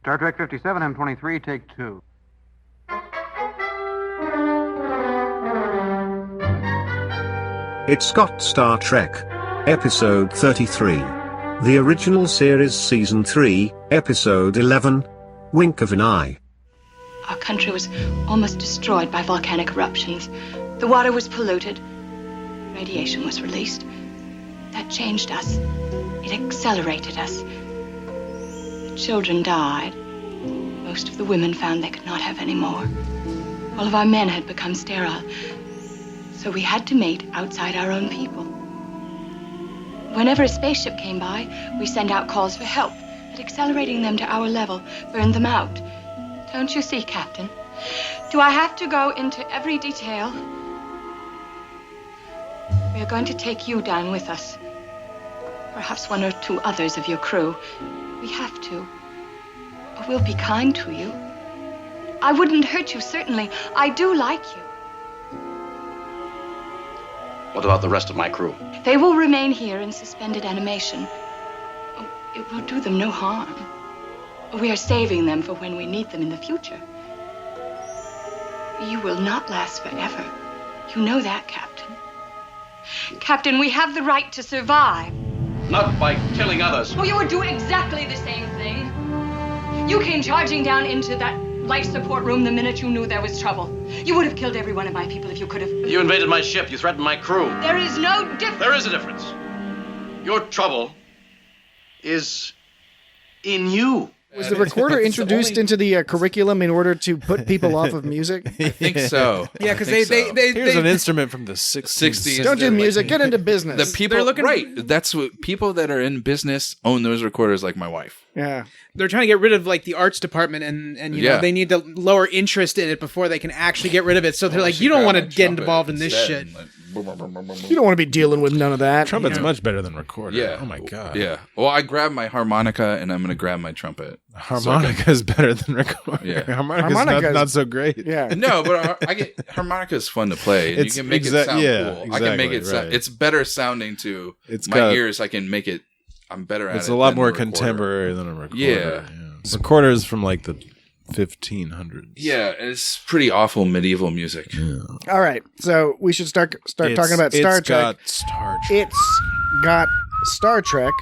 Star Trek 57, M23, take 2. It's got Star Trek. Episode 33. The original series Season 3, Episode 11. Wink of an eye. Our country was almost destroyed by volcanic eruptions. The water was polluted. Radiation was released. That changed us. It accelerated us. The children died. Most of the women found they could not have any more. All of our men had become sterile. So we had to mate outside our own people. Whenever a spaceship came by, we sent out calls for help, but accelerating them to our level burned them out. Don't you see, Captain? Do I have to go into every detail? We are going to take you down with us. Perhaps one or two others of your crew. We have to. We'll be kind to you. I wouldn't hurt you, certainly. I do like you. What about the rest of my crew? They will remain here in suspended animation. Oh, it will do them no harm. We are saving them for when we need them in the future. You will not last forever. You know that, Captain. Captain, we have the right to survive. Not by killing others. Oh, you would do exactly the same thing. You came charging down into that life support room the minute you knew there was trouble. You would have killed every one of my people if you could have. You invaded my ship. You threatened my crew. There is no difference. There is a difference. Your trouble is in you. Was the recorder introduced into the curriculum in order to put people off of music? I think so. Yeah, because Here's they an instrument from the 60s. Don't do music. Get into business. The people, right? That's what people that are in business own those recorders, like my wife. Yeah, they're trying to get rid of like the arts department, and you know they need to lower interest in it before they can actually get rid of it. So they're like, you don't want to get involved in this shit. You don't want to be dealing with none of that. Trumpet's much better than recorder. Yeah. Oh my god. Yeah. Well, I grabbed my harmonica and I'm going to grab my trumpet. Harmonica is better than recorder. Yeah. Harmonica's not so great. Yeah. No, but harmonica is fun to play. And you can make it sound cool. Exactly, I can make it sound. It's better sounding to my ears. I can make it. I'm better at it. It's a lot more contemporary than a recorder. Yeah. Recorders from like the 1500s. Yeah, it's pretty awful medieval music. Yeah. All right, so we should start talking about Star Trek. It's got Star Trek.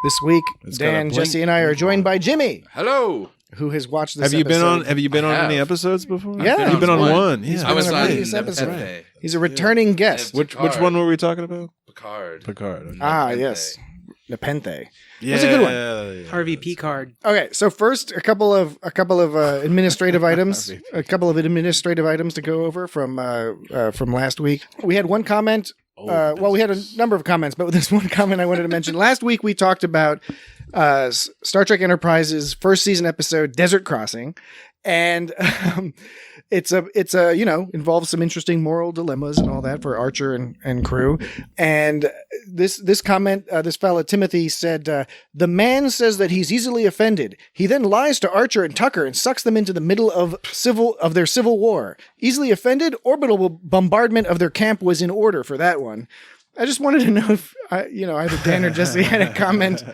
This week, Dan, Jesse, and I are joined by Jimmy. Hello. Who has watched this Have you episode. been on any episodes before? Yeah. You've been on one. He's Yeah. been on a previous episode. Right. He's a returning guest. Which one were we talking about? Picard. Ah, yes. Nepenthe. Yeah. That's a good one. Harvey Picard. Okay, so first a couple of administrative items, to go over from last week. We had one comment. We had a number of comments, but this one comment I wanted to mention. Last week we talked about Star Trek Enterprise's first season episode, Desert Crossing, and it's involves some interesting moral dilemmas and all that for Archer and crew. And this comment, this fella Timothy said, the man says that he's easily offended. He then lies to Archer and Tucker and sucks them into the middle of their civil war. Easily offended, orbital bombardment of their camp was in order for that one. I just wanted to know if either Dan or Jesse had a comment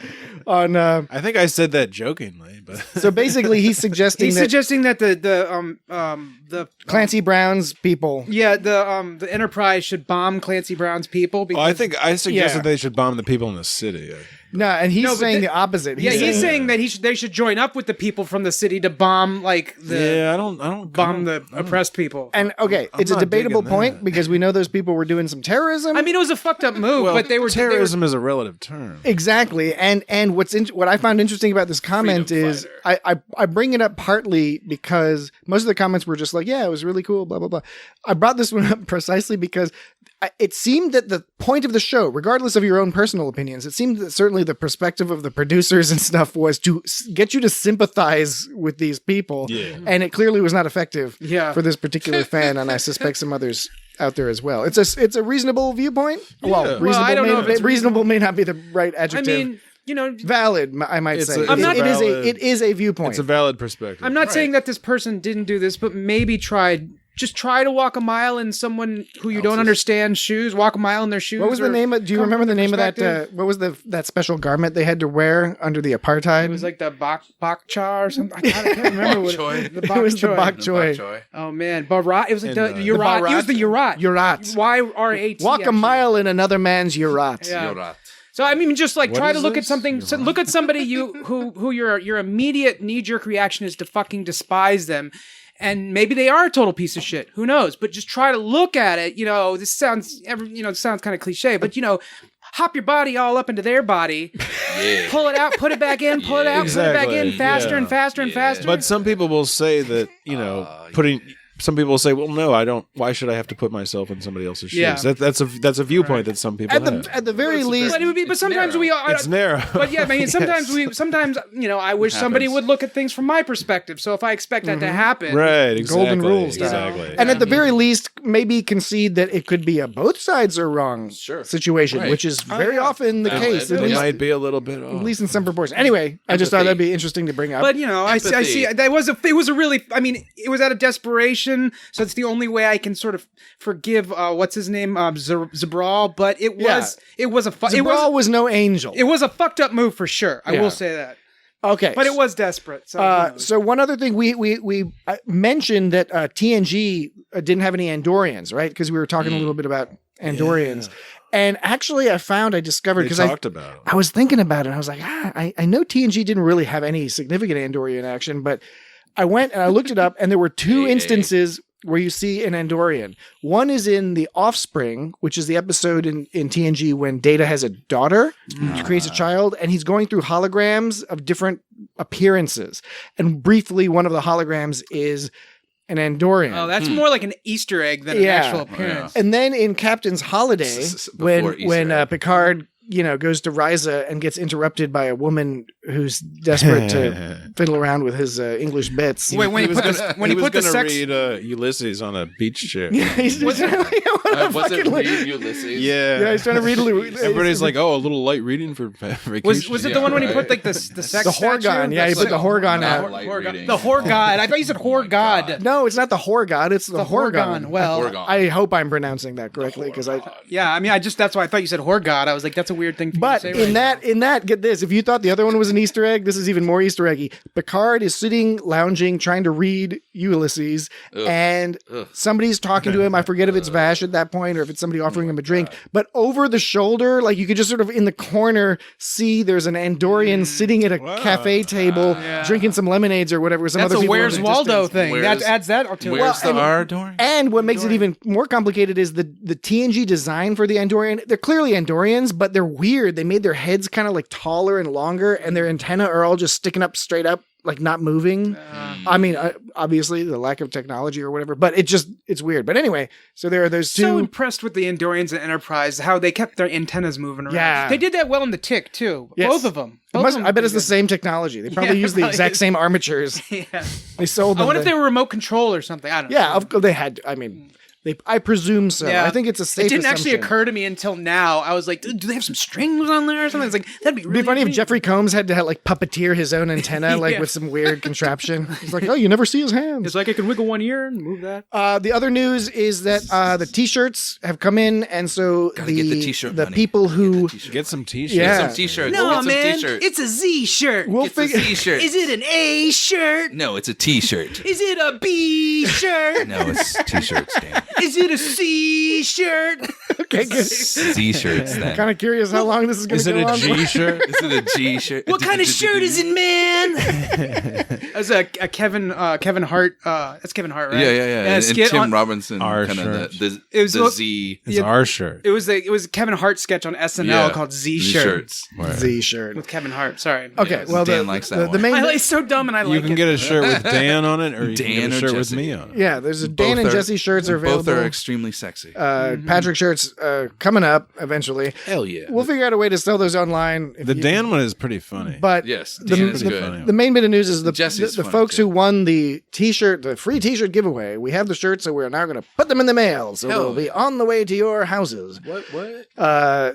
on. I think I said that jokingly, but so basically he's suggesting that the Clancy Brown's people. Yeah, the Enterprise should bomb Clancy Brown's people. Because, I think I suggested they should bomb the people in the city. No, and he's saying the opposite. He's saying that they should join up with the people from the city to bomb I don't bomb the oppressed people. And it's a debatable point because we know those people were doing some terrorism. I mean, it was a fucked up move, but they were terrorism is a relative term. Exactly, and what I found interesting about this comment is I bring it up partly because most of the comments were just like, yeah, it was really cool, blah blah blah. I brought this one up precisely because it seemed that the point of the show, regardless of your own personal opinions, it seemed that certainly the perspective of the producers and stuff was to get you to sympathize with these people. Yeah. And it clearly was not effective for this particular fan, and I suspect some others out there as well. It's a reasonable viewpoint. Yeah. Well, I don't know. Reasonable may not be the right adjective. I mean, valid, I might say. It is a viewpoint. It's a valid perspective. I'm not saying that this person didn't do this, but maybe tried just try to walk a mile in someone who you don't understand shoes. Walk a mile in their shoes. What was the name of? Do you remember the name of that? What was that special garment they had to wear under the apartheid? It was like the bok cha or something. I can't remember what it was. The bok choy. Oh man, Barat. It was like the Urat. It was the Urat. Urat. Y-R-A-T. Walk a mile in another man's Urat. Yeah. Urat. So I mean, just like What try is to look this? at something. So look at somebody who your immediate knee jerk reaction is to fucking despise them, and maybe they are a total piece of shit. Who knows? But just try to look at it. This sounds kind of cliche, but hop your body all up into their body, pull it out, put it back in, pull it out, put it back in, faster and faster and faster. But some people will say that Some people will say, "Well, no, I don't. Why should I have to put myself in somebody else's shoes?" Yeah. That's a viewpoint that some people have. At the very least, But it would be. But sometimes narrow. we are. It's narrow. But yeah, I mean, sometimes I wish somebody Happens. would look at things from my perspective. So if I expect that to happen, Right, exactly. Golden rules, exactly. and at the very least, maybe concede that it could be a both sides are wrong situation, Right. which is very often the case. It might be a little bit At off. least in some proportion. Anyway, I just thought that'd be interesting to bring up. But I see that was a really. I mean, it was out of desperation. So it's the only way I can sort of forgive. What's his name? Zabral. But it was. It was a. Zabral was no angel. It was a fucked up move for sure. I Yeah. will say that. Okay, But it was desperate. So, so one other thing we mentioned that TNG didn't have any Andorians, right? Because we were talking a little bit about Andorians. And actually, I discovered They because talked about it. I was thinking about it. And I was like, I know TNG didn't really have any significant Andorian action, but I went and I looked it up, and there were two instances where you see an Andorian. One is in The Offspring, which is the episode in TNG when Data has a daughter, he creates a child, and he's going through holograms of different appearances. And briefly, one of the holograms is an Andorian. oh, that's more like an Easter egg than an actual appearance. And then in Captain's Holiday, Before when Easter egg. Picard, goes to Risa and gets interrupted by a woman who's desperate to fiddle around with his English bits. Wait, when he put the sex. read Ulysses on a beach chair. He's just, Was it read Ulysses? yeah, he's trying to read. Everybody's like, "Oh, a little light reading for vacation." Was it the one when he put like the sex the Horgon? statue? Yeah, he put the Horgon Not out. light Horgon. reading. The Horgod. I thought you said Horgod. No, it's not the Horgod. It's the Horgon. Horgon. Well, Horgon. I hope I'm pronouncing that correctly because yeah. I mean, that's why I thought you said Horgod. I was like, that's a weird thing. For But you to say in that, get this. If you thought the other one was an Easter egg, this is even more Easter eggy. Picard is sitting, lounging, trying to read Ulysses, and somebody's talking to him. I forget if it's Vash at that point or if it's somebody offering him a drink. But over the shoulder, like you could just sort of in the corner see there's an Andorian sitting at a cafe table drinking some lemonades or whatever. Some That's other a people in Where's the Waldo distance. thing. That adds that to it. Where's the and- Ardor? And what makes it even more complicated is the TNG design for the Andorian. They're clearly Andorians, but they're weird. They made their heads kind of like taller and longer, and their antennae are all just sticking up straight up, like not moving. I mean, obviously the lack of technology or whatever, but it's weird. But anyway, so there are those two. So impressed with the Andorians and Enterprise, how they kept their antennas moving around. Yeah. They did that well in the Tick, too. Yes. Both of them. I bet it's the same technology. They probably use the probably exact is. same armatures. Yeah. They sold I them. wonder if they were remote control or something. I don't know. Yeah, of course they had. I mean, I presume so. Yeah. I think it's a safe. It didn't actually assumption. occur to me until now. I was like, do they have some strings on there or something? It's like, that'd be really It'd be funny if neat. Jeffrey Combs had to like puppeteer his own antenna, like Yeah. with some weird contraption. It's like, oh, you never see his hands. It's like I can wiggle one ear and move that. The other news is that the T-shirts have come in, and so Gotta get the t-shirt the money. people who Get some T-shirts. Yeah. Some t-shirts. No, Get some man. t-shirts. It's a Z shirt. we'll It's a figure. t-shirt. Is it an A shirt? No, it's a t-shirt. Is it a B shirt? No, it's t-shirts, Dan. Is it a C shirt? Okay, good. Z-shirts, then. Kind of curious how long this is going Is to it go a on. G shirt? Is it a G shirt? What kind of shirt is it, man? As a Kevin Hart. That's Kevin Hart, right? Yeah. a And skit Tim on- Robinson, Our kind of shirts. It was the what- Z. It's our shirt. It was a Kevin Hart sketch on SNL Yeah. called Z shirt Z-shirts. Z-shirt. with Kevin Hart. Sorry. Okay, Yeah, well, Dan the, likes that the, one. the main. It's so dumb and I You like can it. get a shirt with Dan on it, or you Dan can get a or shirt with Jesse. me on it. Yeah, there's a Dan Both and are- Jesse shirts are available. Both are extremely sexy. Patrick shirts coming up eventually. Hell yeah. We'll figure out a way to sell those online. if The you- Dan one is pretty funny. But Yes, the, Dan is the- good. the main bit of news is the Jesse's funny, folks too. who won the T-shirt, the free T-shirt giveaway. We have the shirts, so we're now going to put them in the mail. So Hell they'll be on the way to your houses. What?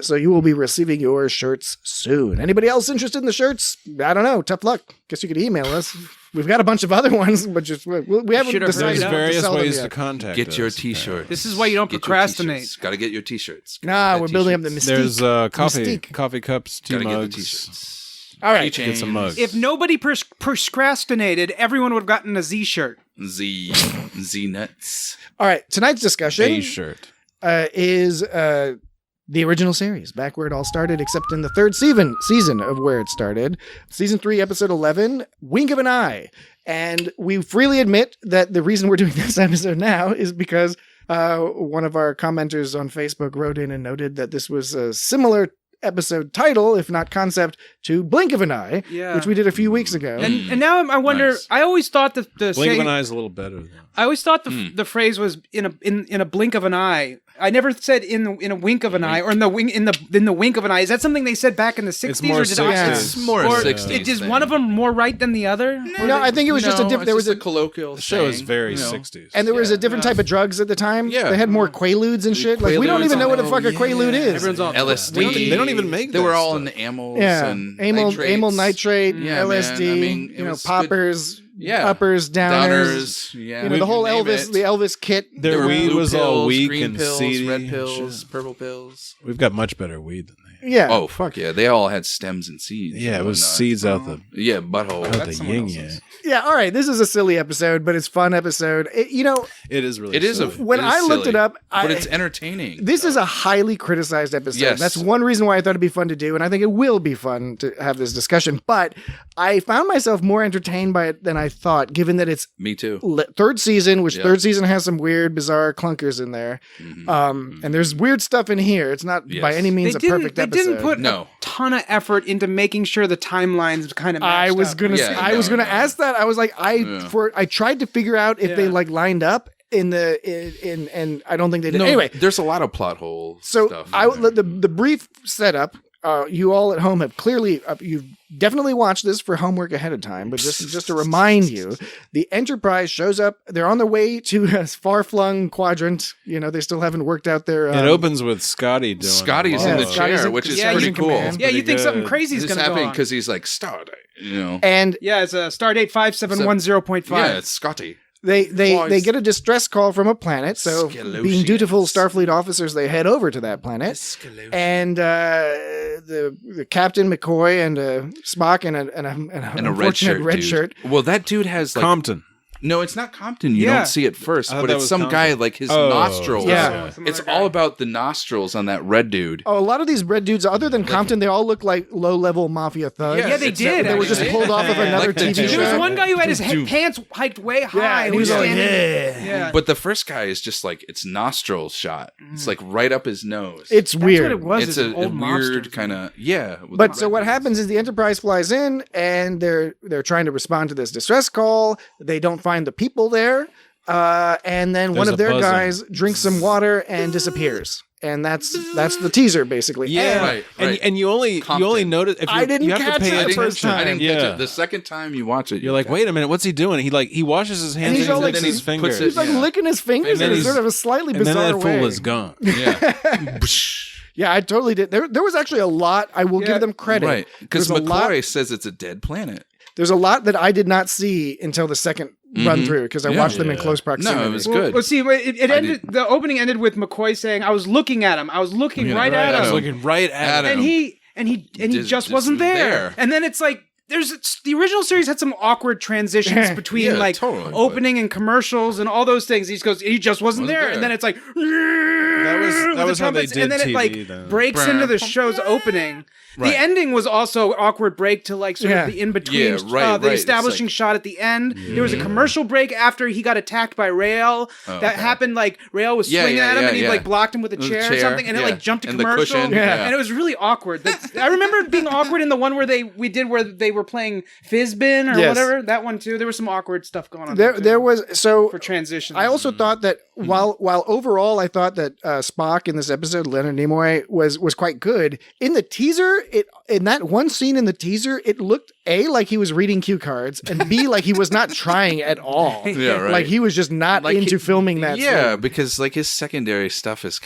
So you will be receiving your shirts soon. Anybody else interested in the shirts? I don't know. Tough luck. Guess you could email us. We've got a bunch of other ones, but just we haven't Should have decided hurried There's up. to various sell them ways yet. to contact Get us. your T-shirt. This is why you don't procrastinate. Got to get your T-shirts. Nah, we're building up the mystique. There's coffee Mystique. cups, tea Got to get the mugs. T-shirts. All right. Get some mugs. If nobody procrastinated, everyone would have gotten a Z shirt. Z nuts. All right. Tonight's discussion A shirt. is the original series, back where it all started, except in the third season of where it started. Season 3, episode 11, Wink of an Eye. And we freely admit that the reason we're doing this episode now is because one of our commenters on Facebook wrote in and noted that this was a similar episode title, if not concept, to Blink of an Eye, Yeah. which we did a few weeks ago. And now I wonder. Nice. I always thought that the Blink of an saying- eye is a little better. Though. I always thought the phrase was in a blink of an eye. I never said in a wink of an eye or in the wink of an eye. Is that something they said back in the 60s? more or did I- 60s. It's more or 60s. is thing. one of them more right than the other? No, I think it was just a different. There was a a colloquial. The show is saying, very you know. 60s. and there was a different type of drugs at the time. Yeah. They had more quaaludes and shit. Like we don't Quaaludes even know what a on- fuck a quaalude is. Everyone's all LSD. They don't even make They that were all stuff. in the amyls Yeah, and amyl nitrates. nitrate, Yeah, LSD, man. I mean, it you know, was good- poppers, Yeah. uppers, downers. Yeah. You know, the whole name Elvis, it. the Elvis kit. Their There were weed blue was all pills, weak green and pills, seedy. red and pills, shit. purple pills. We've got much better weed than they. Yeah. Oh fuck yeah! They all had stems and seeds. Yeah, it and was whatnot. seeds out the Yeah, butthole. out That's the someone yin else's. yang. Yeah, all right. This is a silly episode, but it's a fun episode. You know, It is really. It is a. silly. when it is I looked silly, it up, but it's entertaining. this is a highly criticized episode. Yes. That's one reason why I thought it'd be fun to do, and I think it will be fun to have this discussion. But I found myself more entertained by it than I thought, given that it's Me too. third season, which Yeah. third season has some weird, bizarre clunkers in there. And there's weird stuff in here. It's not Yes. by any means a perfect They episode. didn't put No. a ton of effort into making sure the timelines kind of matched I was up. gonna Yeah, I was no, gonna no. ask that. I was like, I tried to figure out if they Yeah. like lined up and I don't think they did. No, Anyway, there's a lot of plot holes. so stuff in there. the brief setup. You all at home have clearly you've definitely watched this for homework ahead of time, but just to remind you, the Enterprise shows up. They're on their way to a far-flung quadrant. You know, they still haven't worked out their. It opens with Scotty doing. Scotty's in the Scotty's chair, in- which is yeah, he's pretty in cool. command. Yeah, you pretty think something good. crazy is This is going to go happening on. because he's like Stardate, you know. and Yeah, it's a Stardate 5710.5. Yeah, it's Scotty. They Twice. get a distress call from a planet. So, being dutiful Starfleet officers, they head over to that planet. And the Captain McCoy and Spock and an And a red unfortunate shirt. red dude. shirt. Well, that dude has like Compton. no, it's not Compton. You Yeah. don't see it first, I thought but that it's was some Compton. guy like his Oh, nostrils. yeah. It's all about the nostrils on that red dude. Oh, a lot of these red dudes, other than Compton, they all look like low-level mafia thugs. Yeah, Yeah, they it's did. They were just actually. pulled off of another Like the TV dude. show. There was one guy who had his pants hiked way high. and he was like, standing- yeah. Yeah. But the first guy is just like it's nostrils shot. It's like right up his nose. It's That's weird. what it was. It's is a an old weird monster. kind of yeah. with But the so red what dudes. happens is the Enterprise flies in and they're trying to respond to this distress call. They don't find the people there. And then one There's of a their buzzing. guys drinks some water and disappears. And that's the teaser basically. Yeah, Right, right. And you only Compton. notice if I you, didn't you have catch to pay it the attention. first time. I didn't Yeah. catch it. The second time you watch it, You're like, wait a minute, what's he doing? He washes his hands he's and all he like- licks his he puts fingers. it- He's like Yeah. licking his fingers And then in he's- sort of a slightly and then bizarre that way. fool is gone. Yeah. Yeah, I totally did. There was actually a lot. I will Yeah. give them credit. Right. Because There's a lot- McCoy says it's a dead planet. There's a lot that I did not see until the second run through because I Yeah. watched them in close proximity. No, it was Well, good. well, see, it I ended. The opening ended with McCoy saying, "I was looking at him. I was looking right at I was him, looking right at At him. and he Just just wasn't there. there. And then it's like." The original series had some awkward transitions between Yeah, like totally, but- opening and commercials and all those things. He just wasn't there. And then it's like That was how they did and then it TV, like then. breaks into the show's opening. Right. The ending was also awkward break to like sort Yeah. of the in between, Yeah, right, the right. establishing It's shot at the end. There was a commercial break after he got attacked by Rael. That happened like Rael was Yeah, swinging yeah, at him yeah, and he yeah. like blocked him with a With a chair or chair, something, and it yeah. like jumped to And the commercial. cushion, yeah. And it was really awkward. I remember it being awkward in the one where they were playing Fizbin or Yes. whatever. That one too. There was some awkward stuff going on. There too, was so for transitions. I also thought that while overall I thought that Spock in this episode, Leonard Nimoy, was quite good. In the teaser, in that one scene in the teaser, it looked A, like he was reading cue cards, and B, like he was not trying at all. Yeah, right. Like he was just not Like into he- filming that. Yeah, scene. because like his secondary stuff is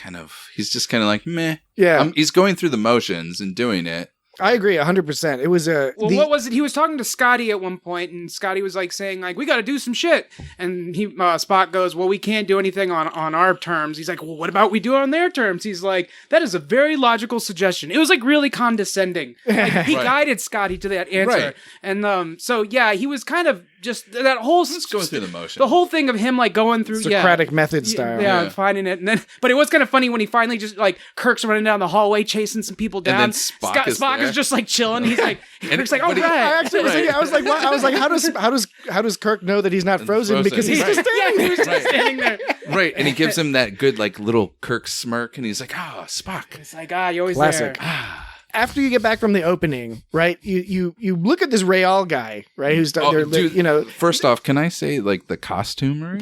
he's just kind of like meh. Yeah. He's going through the motions and doing it. I agree 100%. It was a. Well, what was it? He was talking to Scotty at one point, and Scotty was like saying, like, we got to do some shit. And Spock goes, well, we can't do anything on our terms. He's like, well, what about we do it on their terms? He's like, that is a very logical suggestion. It was like really condescending. Like, he guided Scotty to that answer. Right. And so, yeah, he was kind of just that whole. Let's go through the motion. The whole thing of him like going through Socratic method style. Yeah, finding it. And then, but it was kind of funny when he finally just like Kirk's running down the hallway chasing some people down. And then Spock is is just like chilling. He's like, Kirk's like, all right. I actually was thinking, I was like, what? I was like, how does Kirk know that he's not frozen? Because he's just standing he was just standing there. Right, and he gives him that good like little Kirk smirk, and he's like, Spock. It's like, you're always Classic. there. After you get back from the opening, right? You look at this Rayal guy, right? Who's there, dude, you know. First off, can I say like the costumery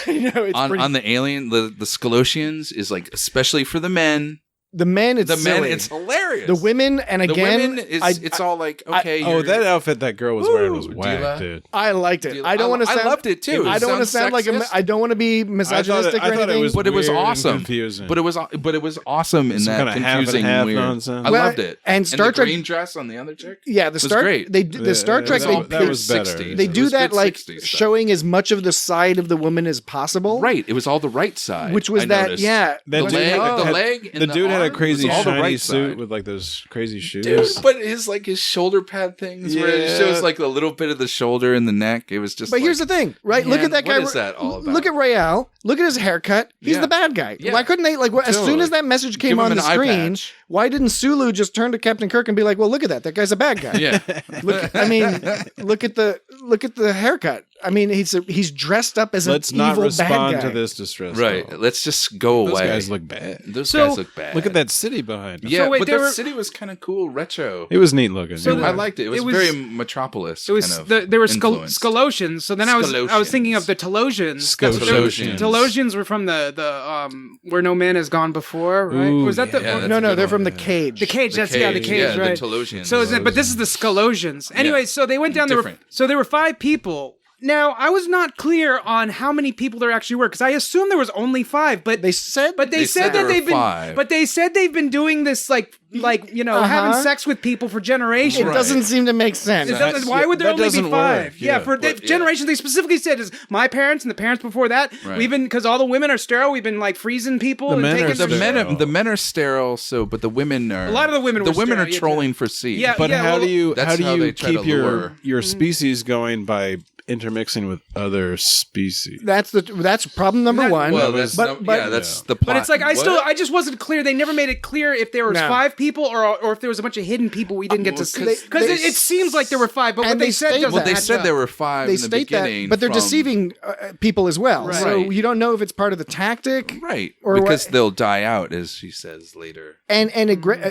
It's on the alien, the Skolosians is like especially for the men. The men, it's silly. It's hilarious. The women, and again, the women it's all like okay. that outfit that girl was wearing was whack, Deela. dude. I liked it. I don't want to sound. I loved it too. I don't want to sound like I don't want to be misogynistic or anything. But it was weird and awesome. confusing. But it was awesome in that confusing half and weird. half nonsense. I loved it. And Star the Trek green dress on the other chick. Yeah, the Star great. The Star Trek that was better. They do that like showing as much of the side of the woman as possible. Right. It was all the right side. Which was noticed. The leg. The dude had a crazy shiny right suit side. with like those crazy shoes. Dude, but his shoulder pad things where it shows like a little bit of the shoulder and the neck. It was just. But here's the thing, right? Look at that guy. What is that all about? Look at Rayal. Look at his haircut. He's the bad guy. Yeah. Why couldn't they as soon as that message came Give him on the an eye screen? patch. Why didn't Sulu just turn to Captain Kirk and be like, "Well, look at that. That guy's a bad guy." Yeah. Look at the haircut. I mean, he's dressed up as Let's an not evil respond bad guy. to this distress. Right. call. Let's just go Those away. guys look bad. Those guys look bad. Look at that city behind us. Yeah, So wait, but they the were- city was kind of cool, retro. It was neat looking. So I liked it. It was it was- very Metropolis. It was kind of there were influenced. Skolosians. So then I was thinking of the Telosians. Skolosians. Telosians were from the where no man has gone before, right? Ooh, was that the yeah, that's No, a good they're one. from the cage. The cage? The cage, yeah, right? the Telosians. So, but this is the Skolosians. Anyway, so they went down. Different. There were 5 people. Now, I was not clear on how many people there actually were because I assumed there was only 5. But They said they said that there they've were been. 5. But they said they've been doing this having sex with people for generations. it doesn't seem to make sense. It doesn't- why would there that only be doesn't 5? work. Yeah, Yeah. for the generations they specifically said is my parents and the parents before that. Right. We've been because all the women are sterile. We've been like freezing people The and men taking are their sterile. The men are sterile, but the women are. A lot of the women The were women sterile, are yeah, trolling for seed. Yeah. But how do you That's how they try keep to lure. your species going by intermixing with other species? That's problem number one. Well, that's that's the plot. But it's like What? I just wasn't clear. They never made it clear if there was No. 5 people or if there was a bunch of hidden people we didn't get to see. Because it seems like there were 5, but what and they they said state doesn't. Well, they add said up. there were 5 They in the state beginning, that, but they're from- deceiving people as well. Right. So you don't know if it's part of the tactic, Right, Or because what- they'll die out, as she says later. and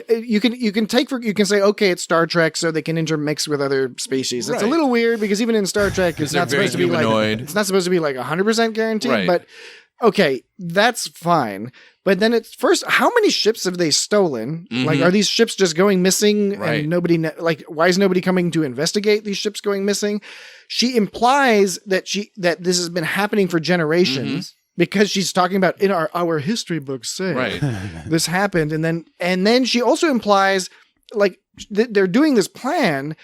you can say okay, it's Star Trek, so they can intermix with other species. It's a Right. little weird because even in Star Trek, it's they're not very supposed to be humanoid. it's not supposed to be like 100% guaranteed. Right. But okay, that's fine. But then it's first, how many ships have they stolen? Like, are these ships just going missing Right. and nobody, why is nobody coming to investigate these ships going missing? She implies that this has been happening for generations because she's talking about in our history books say Right. this happened. And then she also implies like they're doing this plan,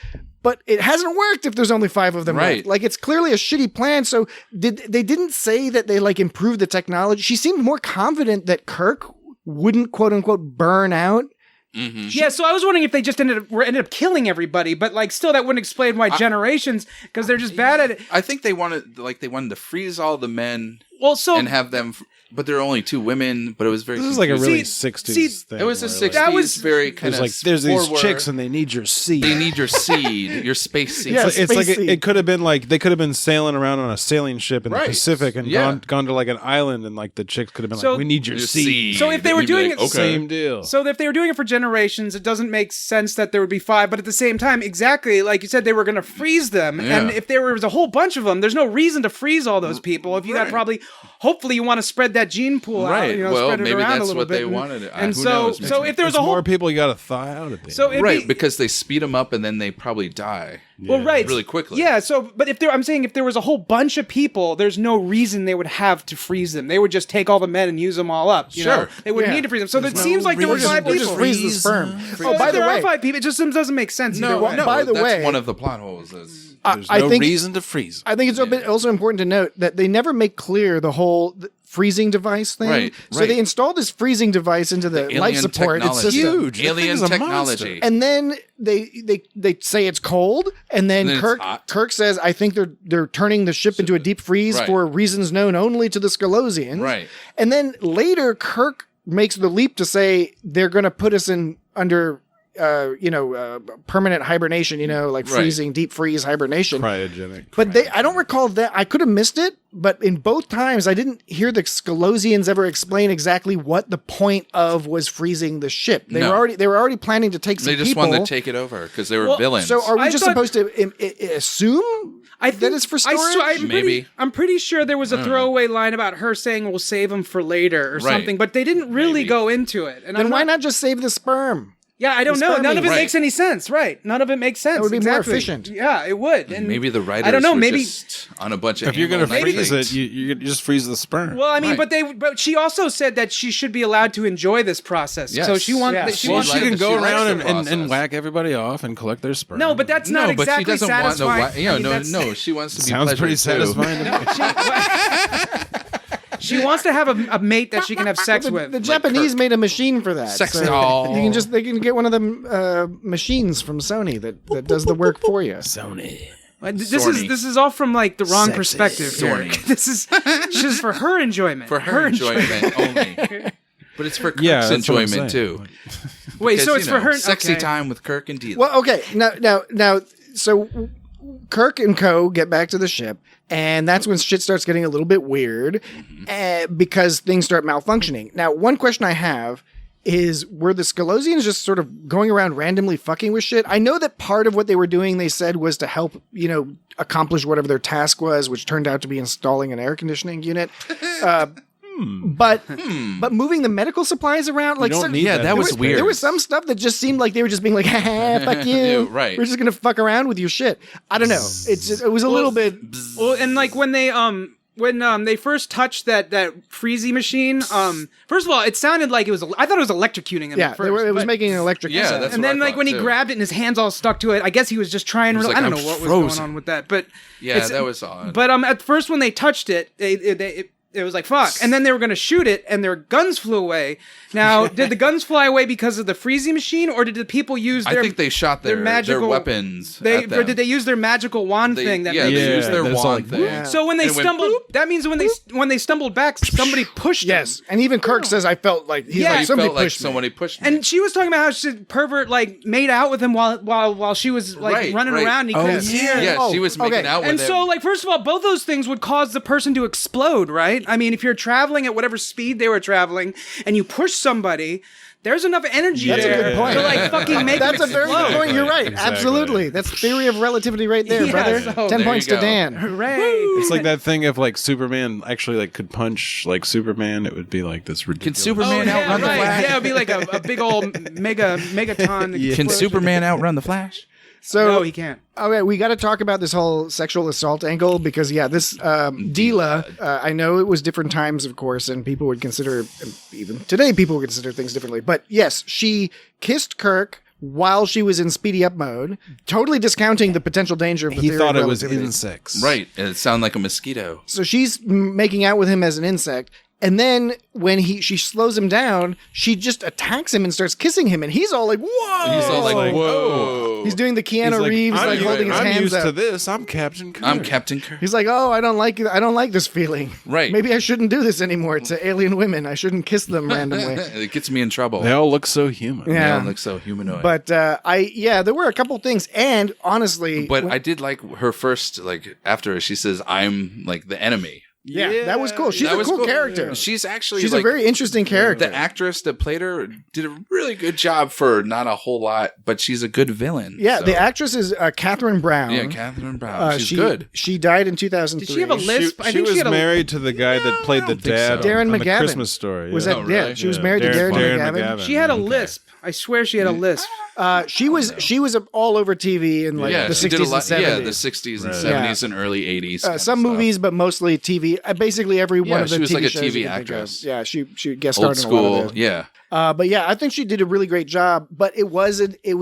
but it hasn't worked if there's only 5 of them. Right. Left. Like it's clearly a shitty plan. So they didn't say that they like improved the technology. She seemed more confident that Kirk wouldn't quote unquote burn out. Yeah, so I was wondering if they just ended up killing everybody, but like still that wouldn't explain why generations because they're just bad at it. I think they wanted to freeze all the men Well, so and have them. But there are only 2 women. But it was very. This is like a really See- 60s thing. It was a where, 60s. That was- very kind There's of. like there's these forward. chicks and they need your seed. They need your seed, your space seed. Yeah. It's like Spacey. it could have been like they could have been sailing around on a sailing ship in the Right. Pacific and Yeah. gone to like an island and like the chicks could have been So- like, we need your Your seed. seed. So if they were You'd be doing like, it- okay. Same deal. So if they were doing it for generations, it doesn't make sense that there would be 5. But at the same time, exactly like you said, they were going to freeze them. Yeah. And if there was a whole bunch of them, there's no reason to freeze all those people. If you got hopefully you want to spread that gene pool out. Right. You know, Well, spread it maybe around a that's little what bit. they wanted. And Who so, knows? so if there was There's a whole more people you got to thaw out at the so end. it'd Right, be, because they speed them up and then they probably die. well, right, really quickly. Yeah. So, but I'm saying if there was a whole bunch of people, there's no reason they would have to freeze them. They would just take all the men and use them all up. You know? They wouldn't Yeah. need to freeze them. So it seems like there were 5 Or people. just freeze the sperm. Oh, by the there way, are 5 people. It just doesn't make sense. No, either way. no. by the that's way- one of the plot holes. Is, There's I no think- reason to freeze. I think it's also important to note that they never make clear the whole freezing device thing. Right, So right. they installed this freezing device into the life alien support technology. system. Huge. That Alien thing is a technology. And then they say it's cold, and then And then it's Kirk hot. Kirk says, "I think they're turning the ship into a deep freeze Right. for reasons known only to the Skolosians." Right. And then later, Kirk makes the leap to say they're going to put us in under. Permanent hibernation, like Right. freezing, deep freeze hibernation. Cryogenic. But I don't recall that. I could have missed it, but in both times, I didn't hear the Skolosians ever explain exactly what the point of was freezing the ship. They No. were already planning to take some they just people. wanted to take it over because they were villains. So are we I just thought- supposed to assume that it's for storage? Maybe. I'm pretty sure there was a throwaway line about her saying we'll save them for later or Right. something, but they didn't really Maybe. go into it. And Then I'm why not just save the sperm? Yeah, I don't know. None of it Right. makes any sense. Right? None of it makes sense. That would be more Exactly. efficient. Yeah, it would. And maybe the writers I don't know. were Maybe. just on a bunch of If you're going to animal freeze nitrates. it, you just freeze the sperm. Well, I mean, Right. but she also said that she should be allowed to enjoy this process. Yes. So she wants. Yeah. She well, wants. she like- can go she likes around the and process. whack everybody off and collect their sperm. No, but that's not No, exactly but she doesn't want satisfying. the. I mean, that's- No, she wants to be Sounds pretty pleasure, too. satisfying to me. She wants to have a mate that she can have sex The, with. the Japanese made a machine for that. Sex- so Oh. they can get one of the machines from Sony that does the work for you. Sony. This is all from like the wrong Sexy. perspective. here. Sorny. This is just for her enjoyment. For her enjoyment only. But it's for Kirk's Yeah, that's what I'm enjoyment, saying. too. Wait, Because, so it's for her Sexy okay. time with Kirk and Deela. Well, okay. Now, so Kirk and co get back to the ship, and that's when shit starts getting a little bit weird because things start malfunctioning. Now, one question I have is, were the Skolosians just sort of going around randomly fucking with shit? I know that part of what they were doing, they said, was to help, accomplish whatever their task was, which turned out to be installing an air conditioning unit. But moving the medical supplies around, like, don't some- need that. that was weird. There was some stuff that just seemed like they were just being like, fuck you. Yeah, right. We're just going to fuck around with your shit. I don't know. It was a little bit. Well, and like when they first touched that freezy machine, first of all, it sounded like it was. I thought it was electrocuting him. Yeah, at first, it was but- making an electric Yeah, sound. that's and what then I like when he thought, too. grabbed it and his hands all stuck to it, I guess he was just trying. was like, I don't I'm know what was frozen. going on with that, but Yeah, it's- that was odd. But at first when they touched it, it was like fuck, and then they were going to shoot it, and their guns flew away. Now, did the guns fly away because of the freezing machine, or did the people use I their? think they shot their magical weapons. Or at them. did they use their magical wand They- thing? That yeah, makes they Yeah, used their that's wand like, thing. Yeah. So when they And it went stumbled, boop. that means when they stumbled back, somebody pushed them. Yes, and even Kirk says, "I felt like he's Yeah. like He somebody felt like pushed me." somebody pushed me. And she was talking about how she pervert like made out with him while she was like Right, running right. around. And he couldn't hear. yeah, Oh, she was making okay. out with And him. so, like, first of all, both those things would cause the person to explode, right? I mean, if you're traveling at whatever speed they were traveling and you push somebody, there's enough energy That's a there good point. to, like, fucking make That's a them very explode. good point. You're right. Exactly. Absolutely. That's theory of relativity right there, Yeah, brother. so- 10 There points you to go. Dan. Hooray! It's like that thing if like Superman actually like could punch like Superman, it would be like this Can ridiculous. Superman yeah, outrun the right. Flash? Yeah, it'd be like a big old megaton. Can explosion. Superman outrun the Flash? So, No, he can't. okay, we got to talk about this whole sexual assault angle because, this Deela, I know it was different times, of course, and people would consider, even today, people would consider things differently. But yes, she kissed Kirk while she was in speedy up mode, totally discounting the potential danger of the He theory thought of it was relativity. insects. Right. And it sounded like a mosquito. So she's making out with him as an insect. And then when she slows him down, she just attacks him and starts kissing him. And he's all like, whoa. He's all like, like, whoa. He's doing the Keanu He's like, Reeves, I'm, like holding his I'm hands used up. to this. I'm Captain Kirk. I'm Captain Kirk. He's like, oh, I don't like this feeling. Right. Maybe I shouldn't do this anymore to alien women. I shouldn't kiss them randomly. It gets me in trouble. They all look so human. Yeah. They all look so humanoid. But there were a couple things, and honestly, But I did like her first, like, after she says, I'm, like, the enemy. Yeah, that was cool. She's That a was cool character. She's actually She's a very interesting character. The actress that played her did a really good job for not a whole lot, but she's a good villain. Yeah, so. the actress is Catherine Brown. Yeah, Catherine Brown. She's good. She died in 2003. Did she have a lisp? She was married to the guy that played the dad Darren on McGavin. The Christmas Story. Was yeah. that? Yeah, she was married to Darren McGavin. She had a lisp. I swear she had a lisp. She was all over TV in like the 60s and 70s. Yeah, the 60s and 70s and early 80s. Some movies, but mostly TV. Basically every one of the she was TV like a shows TV you can think actress. of. Yeah, she guest Old starred in a lot school. of those. Yeah. But yeah, I think she did a really great job. But it was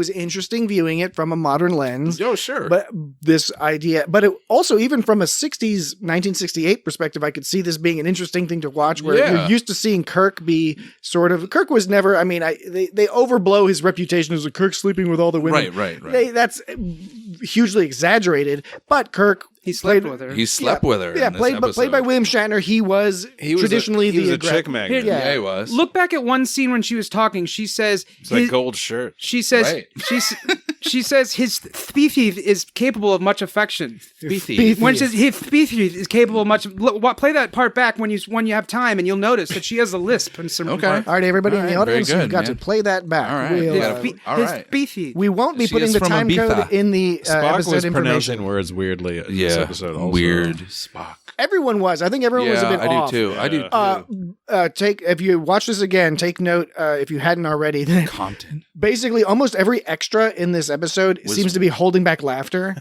interesting viewing it from a modern lens. Oh, sure. But this idea, but it also even from a 60s, 1968 perspective, I could see this being an interesting thing to watch. Where you're used to seeing Kirk be sort of. Kirk was never. I mean, they overblow his reputation as a Kirk sleeping with all the women. Right. That's hugely exaggerated. But Kirk. He slept with her. He slept with her. Yeah, played by William Shatner. He was traditionally he was the a chick magnet. Yeah, he was. Look back at one scene when she was talking. She says, "It's like gold shirt." She says, Right. she says his species is capable of much affection. Species. When she says his species is capable of much, play that part back when you have time, and you'll notice that she has a lisp in some Okay. part. All right, everybody in the audience, very you've good, got man. to play that back. All right. We'll, You gotta all His right. species. we won't be She putting is the from time Ibiza. code in the Spock episode was information. pronouncing words weirdly. In Yeah. this episode also. Weird Spock. Everyone was. I think everyone was a bit I off. do too. I do too. If you watch this again, take note if you hadn't already. That Compton. basically almost every extra in this episode seems to be holding back laughter,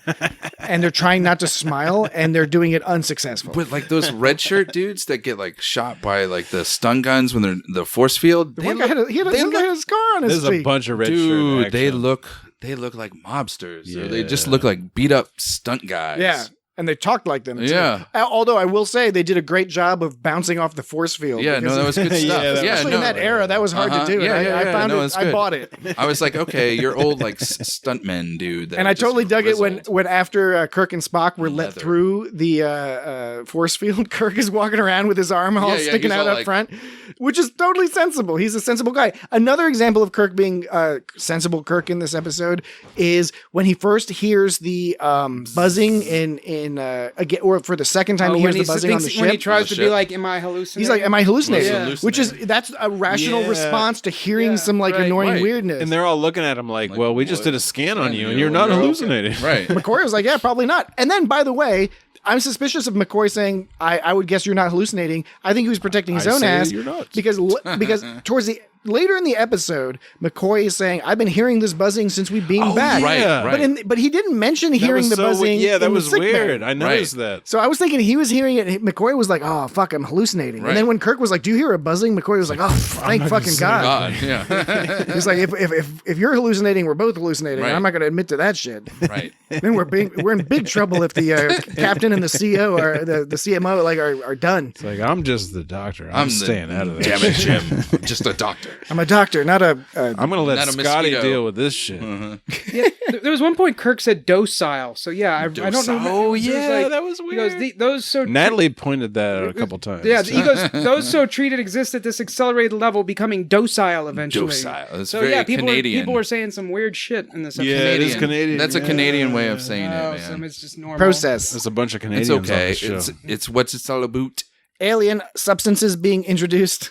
and they're trying not to smile, and they're doing it unsuccessful. But like those red shirt dudes that get like shot by like the stun guns when they're the force field. One guy had a scar on his There's feet. a bunch of red Dude, shirt they action. look like mobsters. Or Yeah. they just look like beat up stunt guys. Yeah. And they talked like them. Too. Yeah. Although I will say they did a great job of bouncing off the force field. Yeah, no, that was good stuff. that was- Especially in that era, that was hard to do. Yeah, and yeah, I found no, it. it's I good. bought it. I was like, okay, you're old like stuntmen, dude. that And are I just totally dug it grizzled. when after Kirk and Spock were let Leather. through the force field, Kirk is walking around with his arm all Yeah, sticking he's out all up like- front, which is totally sensible. He's a sensible guy. Another example of Kirk being sensible Kirk in this episode is when he first hears the buzzing again, or for the second time he hears the buzzing on the ship. when he tries On the to be ship. like, "Am I hallucinating?" He's like, "Am I hallucinating?" Yeah. Which is that's a rational Yeah. response to hearing some like annoying right. weirdness. And they're all looking at him like, well, we just did a scan on you, and you, you're not you're okay. hallucinating. Right. McCoy was like, "Yeah, probably not." And then, by the way, I'm suspicious of McCoy saying, "I would guess you're not hallucinating." I think he was protecting his I own say ass you're not. because towards the later in the episode, McCoy is saying, "I've been hearing this buzzing since we beamed back." yeah. Right. But he didn't mention That hearing was the so buzzing. Yeah, that in the was sick bay. weird. I noticed that. So I was thinking he was hearing it. McCoy was like, "Oh fuck, I'm hallucinating." Right. And then when Kirk was like, "Do you hear a buzzing?" McCoy was like, "Oh, thank fucking God." God, yeah. He's like, "If you're hallucinating, we're both hallucinating. Right. I'm not going to admit to that shit." Right. Then we're in big trouble if the captain and the CEO or the CMO like are done. It's like, I'm just the doctor. I'm staying out of that. Damn it, Jim. I'm just a doctor. I'm a doctor, not a. I'm going to let Not a Scotty mosquito. deal with this shit. Yeah, there was one point Kirk said docile. So yeah, I don't know. Oh, It yeah, like- that was He goes, weird. those so Natalie pointed that out a couple times. Yeah, he goes, those so treated exist at this accelerated level, becoming docile eventually. Docile. That's So very yeah, people Canadian. were saying some weird shit in this episode. Yeah, it is Canadian. That's a Canadian way of saying Oh, it, some man. it's just normal. process. There's a bunch of Canadians It's okay. on this show. It's what it's all about. Alien substances being introduced.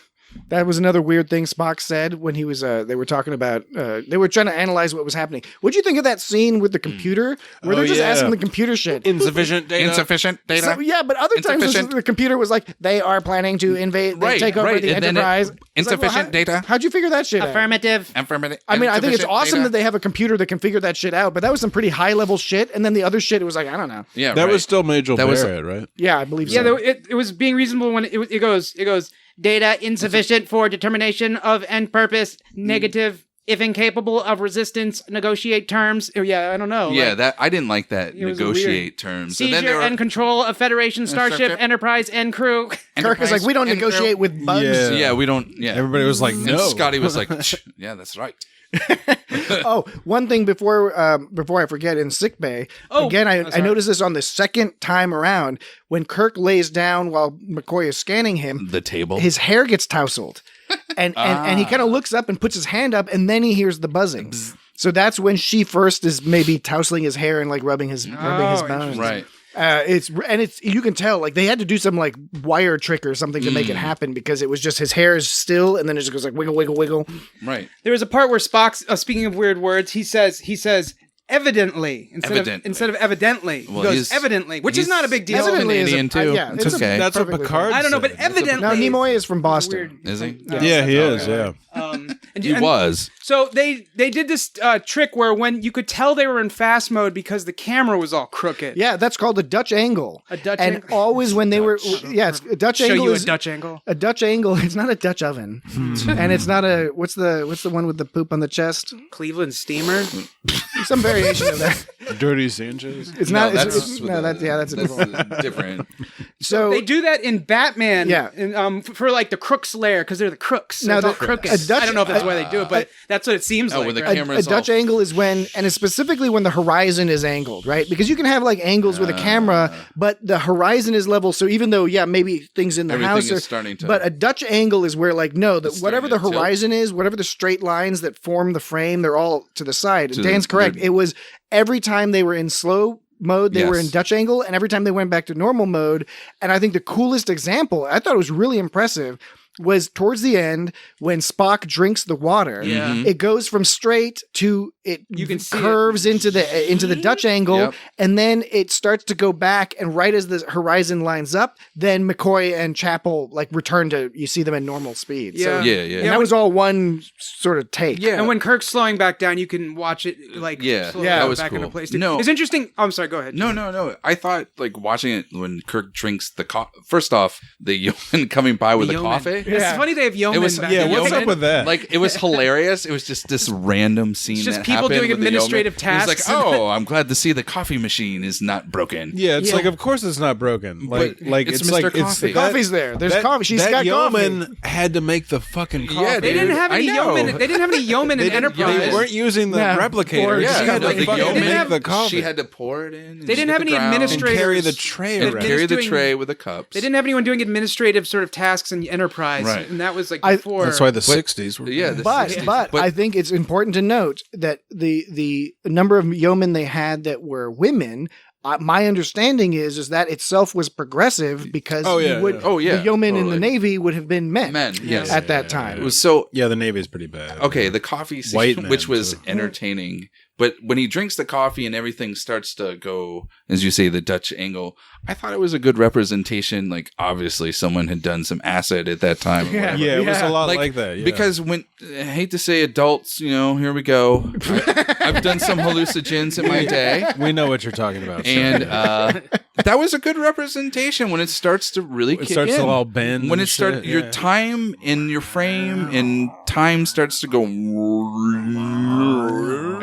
That was another weird thing Spock said when he was. They were talking about. They were trying to analyze what was happening. What'd you think of that scene with the computer where they're just yeah. asking the computer shit? Insufficient data. Insufficient data. So, yeah, but other times Insufficient. the computer was like, they are planning to invade, Right, take over right. the And then Enterprise. It's like, insufficient data. How'd you figure that shit out? Affirmative. Affirmative. I mean, I think it's Insufficient awesome data. that they have a computer that can figure that shit out, but that was some pretty high level shit. And then the other shit, it was like, I don't know. Yeah, That right. was still Major That was- Barrett, right? Yeah, I believe Yeah, so. it was being reasonable when it goes data insufficient for determination of end purpose, negative if incapable of resistance, negotiate terms. Yeah, I don't know. Yeah, like, that I didn't like that. It was Negotiate terms. And then seizure there were, and control of Federation Starship, Starship. Enterprise, and crew. Kirk is like, we don't negotiate with bugs. Yeah. Yeah, we don't. Yeah, Everybody was like, And no. Scotty was like, yeah, that's right. Oh, one thing before I forget, in sickbay, again, I sorry. noticed this on the second time around when Kirk lays down while McCoy is scanning him. The table. His hair gets tousled, and he kind of looks up and puts his hand up, and then he hears the buzzing. So that's when she first is maybe tousling his hair and like rubbing his bones. Right. It's you can tell like they had to do some like wire trick or something to make it happen because it was just his hair is still and then it just goes like wiggle wiggle wiggle. Right. There was a part where Spock, speaking of weird words, he says evidently instead of evidently. Well, he goes he's- evidently, which is not a big deal. He's Evidently is Canadian, too. yeah, It's okay. That's what perfectly Picard fine. I don't know, but said. evidently. No, Nimoy is from Boston. Is he? Yeah, he is. Yeah. He was. So they did this trick where when you could tell they were in fast mode because the camera was all crooked. Yeah, that's called a Dutch angle. A Dutch and angle? always when they were it's a Dutch Show angle you is a Dutch angle. a Dutch angle. It's not a Dutch oven, and it's not a what's the one with the poop on the chest? Cleveland steamer. Some variation of that. Dirty Sanchez. It's not. that's That's a different one. different. So They do that in Batman. Yeah. And, for like the Crook's lair because they're the crooks. So Now, it's all the- crooked. a Dutch- I don't know if that's why they do it, but that's what it seems like. when the right? camera- a Dutch angle is when, and it's specifically when the horizon is angled, right? Because you can have like angles with a camera, but the horizon is level. So even though, maybe things in the Everything house is are starting to- but a Dutch angle is where like no, that It's whatever the starting to tilt. horizon is, whatever the straight lines that form the frame, they're all to the side. And To Dan's the- correct. they're- It was every time they were in slow mode, they were Yes. in Dutch angle, and every time they went back to normal mode. And I think the coolest example, I thought it was really impressive, was towards the end when Spock drinks the water. Yeah. It goes from straight to it You can see curves into the Dutch angle, Yep. and then it starts to go back. And right as the horizon lines up, then McCoy and Chapel like return to you see them at normal speed. So, Yeah. Yeah. and that was all one sort of take. Yeah. And when Kirk's slowing back down, you can watch it like Yeah. slow Yeah, down that was back into cool. place. No. It's interesting. I'm sorry. Go ahead. No. I thought like watching it when Kirk drinks the coffee. First off, the yeoman coming by with the Yeoman. coffee. It's funny they have yeoman. It was back Yeah, then. what's yeoman, up with that? Like it was hilarious. It was just this random scene. It's just that people happened doing with the administrative yeoman. It was tasks. like, oh, I'm glad to see the coffee machine is not broken. Yeah, it's like of course it's not broken. Like But like it's it's Mr. like Coffee. it's The coffee's there. There's coffee. She's that got yeoman coffee. had to make the fucking coffee. Yeah, They dude. didn't have any I know. yeoman. They didn't have any yeoman in Enterprise. They weren't using the Yeah. replicator. Or- She Yeah, had to like the fucking yeoman, make the coffee. She had to pour it in. and They didn't hit have the any ground and administrators. carry the tray and around. carry the doing- tray with the cups. They didn't have anyone doing administrative sort of tasks in Enterprise, Right. and that was like I- before. That's why the 60s were. Yeah, the But 60s. I think it's important to note that the number of yeomen they had that were women. My understanding is that itself was progressive because Oh, yeah, you would, yeah. Oh, yeah, the yeomen in totally. the Navy would have been men. Men, yes. at that time. It was so Yeah, the Navy's pretty bad. okay. The coffee scene, White men, which was too. entertaining, but when he drinks the coffee and everything starts to go, as you say, the Dutch angle. I thought it was a good representation. Like obviously, someone had done some acid at that time. Or whatever. Yeah, it was a lot Like, like that. Yeah. Because when I hate to say adults, here we go. I've done some hallucinogens in my day. we know what you're talking about. And that was a good representation when it starts to really it kick starts in. to all bend. When and it starts, shit, your yeah. time in your frame and time starts to go.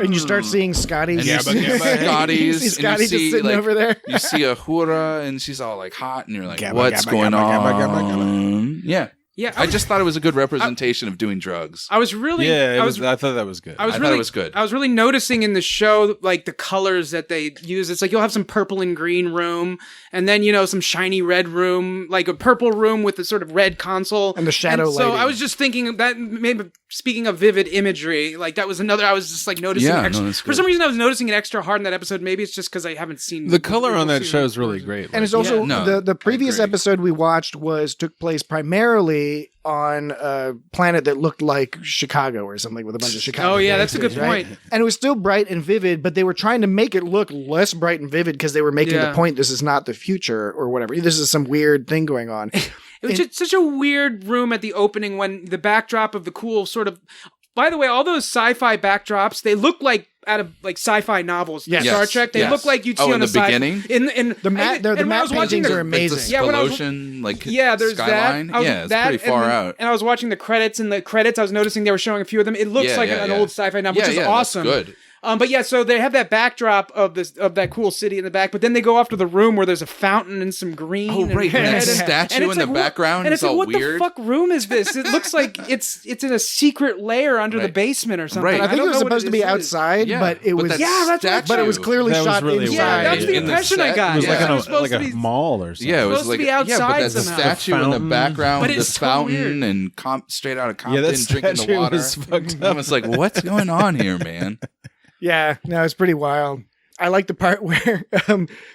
And you start seeing Scotty. And you Gabba, see gabba. Scotty's, You see and Scotty just sitting over there. You see a Hura, and she's all like hot, and you're like, Gabba, "What's gabba, going gabba, on?" gabba, Yeah, yeah, I just thought it was a good representation of doing drugs. I was really. Yeah, I was. I thought that was good. I was I thought really, it was good. I was really noticing in the show, like the colors that they use. It's like you'll have some purple and green room, and then some shiny red room, like a purple room with a sort of red console And the shadow So lighting. I was just thinking of that. Maybe speaking of vivid imagery, like that was another. I was just like noticing. Yeah, no, extra, that's for good. some reason, I was noticing it extra hard in that episode. Maybe it's just because I haven't seen the color on that season. show is really great. And it's also Yeah, no, the previous I agree. episode we watched took place primarily on a planet that looked like Chicago or something with a bunch of Chicago. Oh yeah, that's a good gangsters, right? point. And it was still bright and vivid, but they were trying to make it look less bright and vivid because they were making Yeah. the point this is not the future or whatever. This is some weird thing going on. It was just such a weird room at the opening when the backdrop of the cool sort of. By the way, all those sci-fi backdrops, they look like out of like sci-fi novels. Yes. Star Trek, they Yes. look like you'd see Oh, on in a the sci- beginning? In The matte paintings are amazing. It's a Yeah, when I was- Spalotion, like Yeah, there's skyline. that. Yeah, it's that, pretty far and then- out. And I was watching the credits, and the credits, I was noticing they were showing a few of them. It looks Yeah, like yeah, an yeah. old sci-fi novel, which is that's awesome. good. But yeah, so they have that backdrop of that cool city in the back, but then they go off to the room where there's a fountain and some green. Oh, and right, and that red, statue it's in the like, background and is it's like, all what weird. the fuck room is this? It looks like it's in a secret lair under the Right. basement or something. Right. I think don't it was know what supposed to be is. outside, Yeah, but it but was that Yeah, that's what- but it was statue- clearly That was shot really inside. Yeah, that's the In the impression I set. got. It was Yeah. like It in was supposed like to a be- mall or something. Yeah, it was supposed to like be yeah, but outside the somehow. statue in the Fountain. background But with the it's so fountain weird. and straight out of Yeah, Compton that drinking the statue water. was fucked I up. was like, what's going on here, man? Yeah, no, it's pretty wild. I like the part where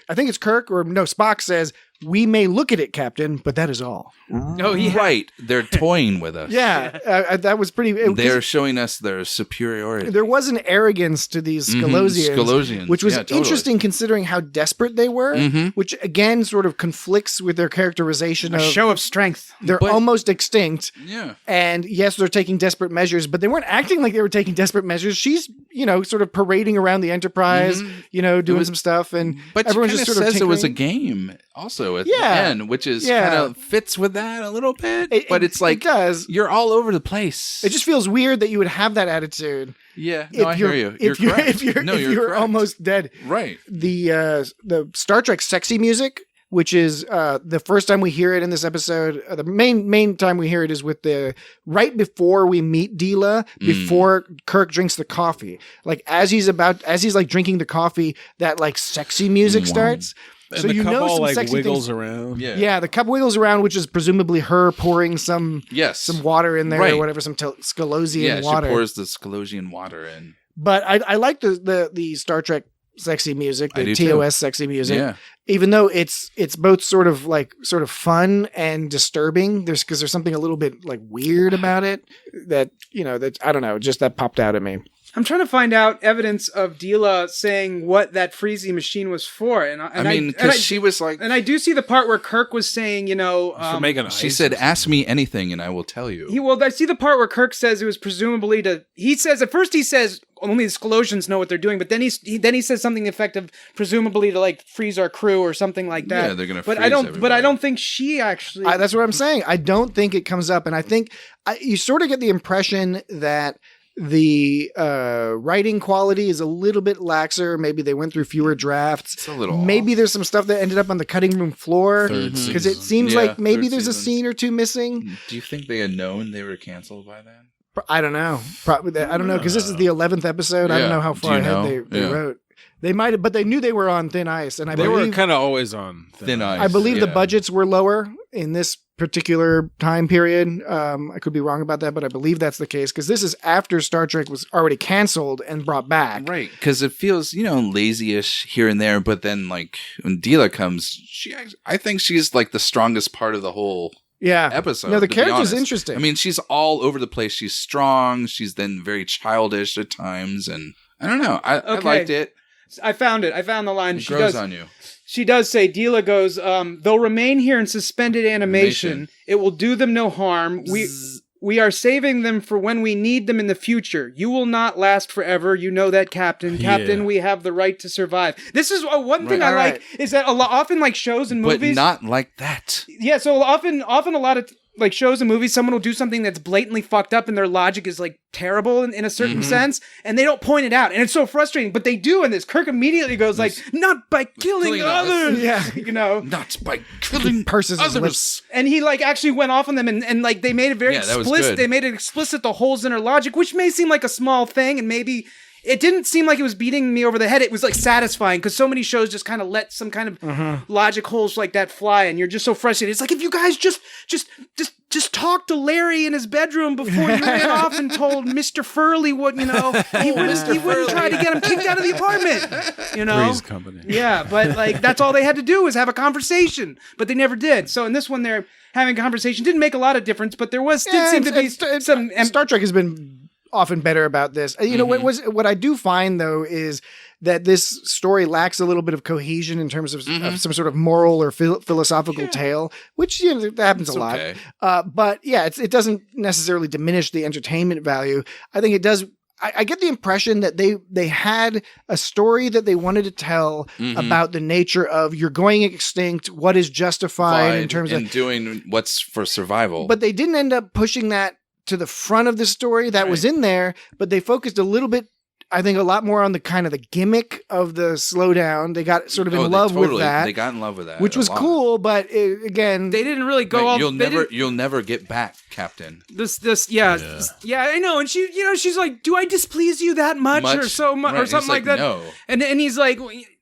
I think it's Kirk or no, Spock says, "We may look at it, Captain, but that is all." Oh, yeah. Right. They're toying with us. Yeah, that was pretty. They're showing us their superiority. There was an arrogance to these Scalosians, which was totally. interesting considering how desperate they were, which again sort of conflicts with their characterization A of show of strength. they're almost extinct. Yeah. And yes, they're taking desperate measures, but they weren't acting like they were taking desperate measures. She's, sort of parading around the Enterprise, doing some stuff, and But everyone she just kind sort of of says it was a tinkering. game also at Yeah. the end, which is Yeah. kind of fits with that a little bit. It- It's like it does. you're all over the place. It just feels weird that you would have that attitude. Yeah, no, I hear you. You're correct. If you're correct. almost dead. Right. The Star Trek sexy music, which is the first time we hear it in this episode. The main time we hear it is with right before we meet Deela, before Kirk drinks the coffee. Like as he's like drinking the coffee, that like sexy music starts. And So the you cup know all some like sexy wiggles things. around. Yeah, the cup wiggles around, which is presumably her pouring some water in there Right. or whatever, some Scalosian Yeah, water. she pours the Scalosian water in. But I like the Star Trek sexy music, I the do TOS sexy music. Yeah. Even though it's both sort of fun and disturbing, there's something a little bit like weird about it that I don't know, just that popped out at me. I'm trying to find out evidence of Deela saying what that freezy machine was for, I mean, because she was like, and I do see the part where Kirk was saying, For making ice. she said, "Ask me anything, and I will tell you." I see the part where Kirk says it was presumably he says only the Scalosians know what they're doing, but then he says something effective, presumably to like freeze our crew or something like that. Yeah, they're gonna. But freeze I don't. everybody. But I don't think she actually. That's what I'm saying. I don't think it comes up, and I think you sort of get the impression that the writing quality is a little bit laxer. Maybe they went through fewer drafts. It's a little. Maybe there's some stuff that ended up on the cutting room floor because it seems like maybe third there's a season. scene or two missing. Do you think they had known they were canceled by then? I don't know. Probably. I don't know because this is the 11th episode. I don't Yeah. know how Do far you ahead know? they Yeah. wrote. They might have, but they knew they were on thin ice, and I They were believe kind of always on Thin ice. I believe the yeah. budgets were lower in this particular time period. I could be wrong about that, but I believe that's the case because this is after Star Trek was already canceled and brought back. Right, because it feels, lazy-ish here and there, but then, like, when Deela comes, I think she's, like, the strongest part of the whole Yeah. episode. No, the to be character's honest. interesting. I mean, she's all over the place. She's strong. She's then very childish at times, and I don't know. I Okay. liked it. I found it. I found the line. It grows on you. She does say, Deela goes, they'll remain here in suspended animation. It will do them no harm. We are saving them for when we need them in the future. You will not last forever. You know that, Captain. Captain, we have the right to survive. This is one thing I like is that often like shows and movies. But not like that. Yeah, so often a lot of like shows and movies, someone will do something that's blatantly fucked up and their logic is like terrible in a certain sense, and they don't point it out, and it's so frustrating. But they do in this. Kirk immediately goes like, "Not by killing others," Yeah. Not by killing Purses his others. lips. And he like actually went off on them, and like they made it very Yeah, that was explicit. good. They made it explicit the holes in her logic, which may seem like a small thing, and maybe. It didn't seem like it was beating me over the head. It was like satisfying because so many shows just kind of let some kind of logic holes like that fly, and you're just so frustrated. It's like if you guys just talked to Larry in his bedroom before you ran off and told Mr. Furley what he wouldn't try to get him kicked out of the apartment. Three's Company. Yeah, but like that's all they had to do was have a conversation, but they never did. So in this one, they're having a conversation. Didn't make a lot of difference, but there did seem to be some. Star Trek has been often better about this. What I do find though is that this story lacks a little bit of cohesion in terms of some sort of moral or philosophical tale, which that happens a lot. Okay. But yeah, it doesn't necessarily diminish the entertainment value. I think it does. I get the impression that they had a story that they wanted to tell about the nature of you're going extinct, what is justified in terms of doing what's for survival. but they didn't end up pushing that to the front of the story that was in there, but they focused a little bit, I think, a lot more on the kind of the gimmick of the slowdown. They got sort of in love with that. They got in love with that, which was cool, but again, They didn't really go all. You'll never get back, Captain. Yeah, I know. And she, she's like, "Do I displease you that much, or so much, Right, or something he's like that?" no. And he's like,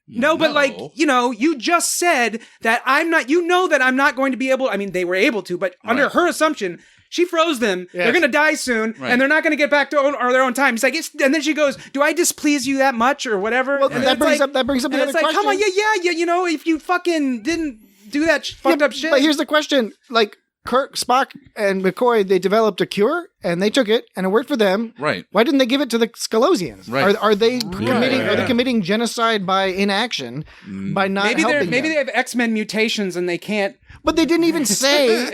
"No, but like, you just said that I'm not. You know that I'm not going to be able. I mean, they were able to, but under her assumption." She froze them. Yes. They're gonna die soon, Right. and they're not gonna get back to their own time. He's like, and then she goes, "Do I displease you that much, or whatever?" Well, and that brings up the and other it's like, question. come on, yeah. You know, if you fucking didn't do that fucked up shit. But here's the question: like Kirk, Spock, and McCoy, they developed a cure and they took it and it worked for them. Right. Why didn't they give it to the Skalosians? Right. Are they committing? Yeah. Are they committing genocide by inaction by not maybe helping they them? have X-Men mutations and they can't. But they didn't even say.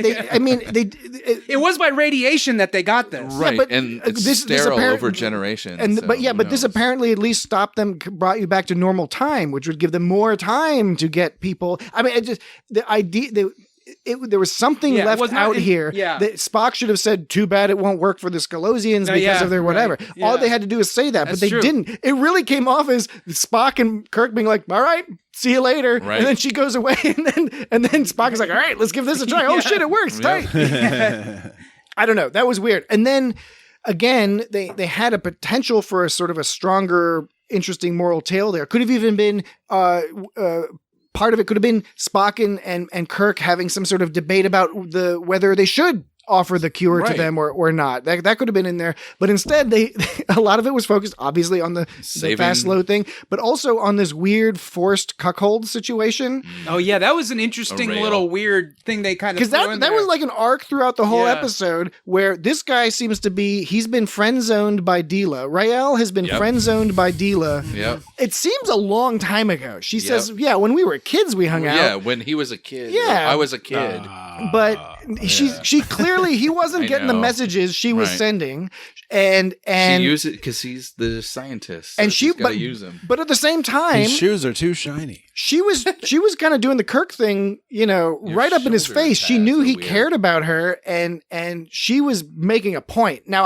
It was by radiation that they got this. Right, but and it's this sterile apparent- over generations. And so but who this knows? apparently at least stopped them, brought you back to normal time, which would give them more time to get people. I mean, it just the idea. There was something Yeah, it left was not out in- here yeah. that Spock should have said, too bad it won't work for the Skalosians because yeah, of their whatever. right, All yeah. they had to do is say that, That's but they true. didn't. It really came off as Spock and Kirk being like, all right, see you later. Right. And then she goes away and then Spock is like, all right, let's give this a try. Oh shit, it works. Tight. I don't know. That was weird. And then again, they had a potential for a sort of a stronger, interesting moral tale there. Could have even been part of it could have been Spock and Kirk having some sort of debate about whether they should offer the cure to Right. them or not. That could have been in there. But instead, they a lot of it was focused, obviously, on the fast, slow thing, but also on this weird forced cuckold situation. Oh yeah, that was an interesting A rail. little weird thing they kind of Because that was like an arc throughout the whole Yeah. episode where this guy seems to be, he's been friend zoned by Deela. Rael has been Yep. friend zoned by Deela. Yep. It seems a long time ago. She says, yeah, when we were kids, we hung Yeah, out. when he was a kid. Yeah. I was a kid. But she clearly, he wasn't I getting the know. messages she was Right. sending. And she used it because he's the scientist. So and she's she, gotta use him. but at the same time, His shoes are too shiny. she was kind of doing the Kirk thing, right up in his shoulder face. She pads knew are he weird. cared about her, and she was making a point. Now,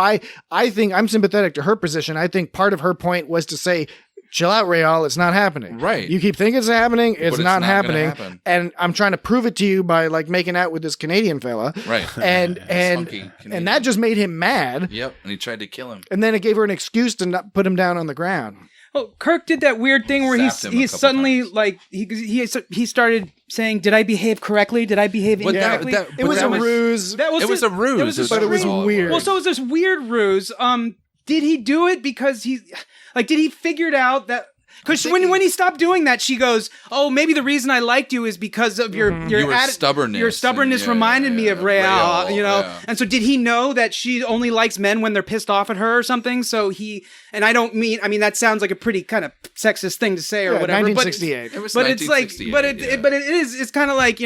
I think I'm sympathetic to her position. I think part of her point was to say, chill out, Rael, it's not happening. Right. You keep thinking it's happening, it's it's not not gonna happening. happen. And I'm trying to prove it to you by like making out with this Canadian fella. Right. And Funky Canadian. and that just made him mad. Yep. And he tried to kill him. And then it gave her an excuse to not put him down on the ground. Oh, Kirk did that weird thing where Zapped him a he's couple suddenly times. like he started saying, "Did I behave correctly? Did I behave But that- incorrectly?" that- It was a ruse. That was It was a ruse. but it was weird. Well, so it was this weird ruse. Did he do it because did he figure it out that? Because when he stopped doing that, she goes, "Oh, maybe the reason I liked you is because of your stubbornness. Your stubbornness And, reminded me of Rael, Rael, you know." yeah. And so, did he know that she only likes men when they're pissed off at her or something? So I mean that sounds like a pretty kind of sexist thing to say or Yeah, whatever. 1968. It was But it's like, 1968, but it's kind of like,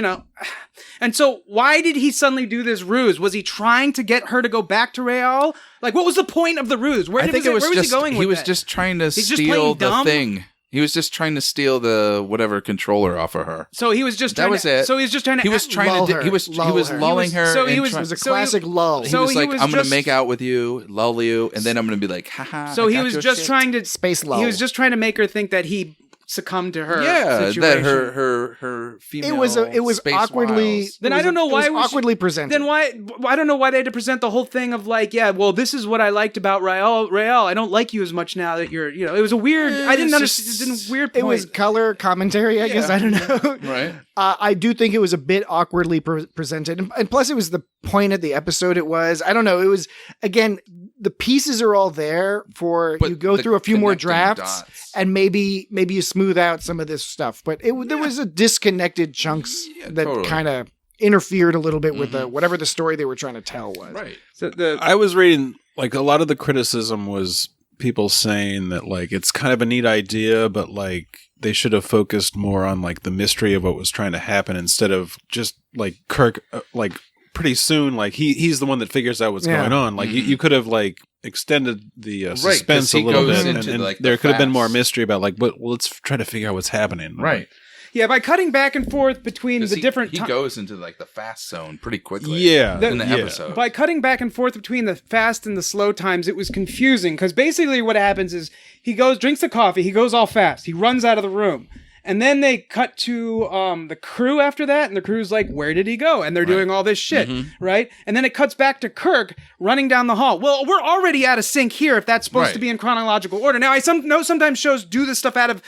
and so why did he suddenly do this ruse? Was he trying to get her to go back to Rael? Like, what was the point of the ruse? Where was he going with he was that? just trying to He's just steal playing the dumb? thing. He was just trying to steal the whatever controller off of her. So he was just That trying was to, it. So he was just trying to He was trying lull to. her. He was Lull her. lulling her. So he and was- try- It was a So he- classic lull. he so was he like, was I'm gonna just- make out with you, lull you, and then I'm gonna be like, haha. So I he got was your just shit. trying to Space lull. He was just trying to make her think that he succumbed to her. Yeah, situation. that her female. it was space awkwardly. wiles. Then it I was- don't know it why was we should- awkwardly presented. Then why? I don't know why they had to present the whole thing of like, yeah, well, this is what I liked about Rael. I don't like you as much now that you're. It was a weird. I didn't understand. It didn't weird. Point. It was color commentary, I guess. I don't know. Right. I do think it was a bit awkwardly presented. And plus, it was the point of the episode it was. I don't know. It was, again, the pieces are all there for But you go the through a few more connecting drafts dots. and maybe you smooth out some of this stuff. But there was a disconnected chunks that totally. kind of interfered a little bit with whatever the story they were trying to tell was. Right. So the I was reading, like, a lot of the criticism was people saying that, like, it's kind of a neat idea, but, like, they should have focused more on, like, the mystery of what was trying to happen instead of just, like, Kirk, like, pretty soon, like, he's the one that figures out what's Yeah. going on. Like, you could have, like, extended the suspense 'cause a he little goes bit, into, and like, the there could have been more facts. mystery about, like, well, let's try to figure out what's happening. Right. yeah, by cutting back and forth between 'Cause the different he goes into like the fast zone pretty quickly. Yeah. In the yeah. episode. By cutting back and forth between the fast and the slow times, it was confusing because basically what happens is he drinks the coffee, he goes all fast, he runs out of the room. And then they cut to the crew after that, and the crew's like, where did he go? And they're doing all this shit, right? And then it cuts back to Kirk running down the hall. Well, we're already out of sync here if that's supposed Right. to be in chronological order. Now, I know sometimes shows do this stuff out of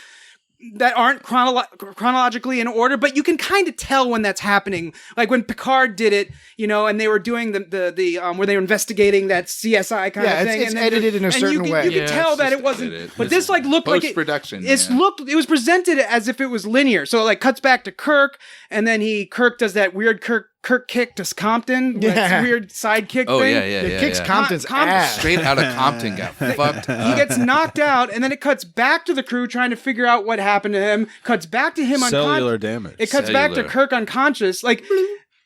that aren't chronologically in order, but you can kind of tell when that's happening. Like when Picard did it, and they were doing the where they were investigating that CSI kind of thing. It's edited in a certain way. You can tell that it wasn't. But this looked like post-production. It was presented as if it was linear. So it cuts back to Kirk, and then Kirk does that weird Kirk kick to Compton. That weird sidekick Oh, thing. yeah. It kicks Compton's ass. Straight out of Compton got fucked up. He gets knocked out, and then it cuts back to the crew trying to figure out what happened to him. Cuts back to him cellular damage. It cuts back to Kirk unconscious.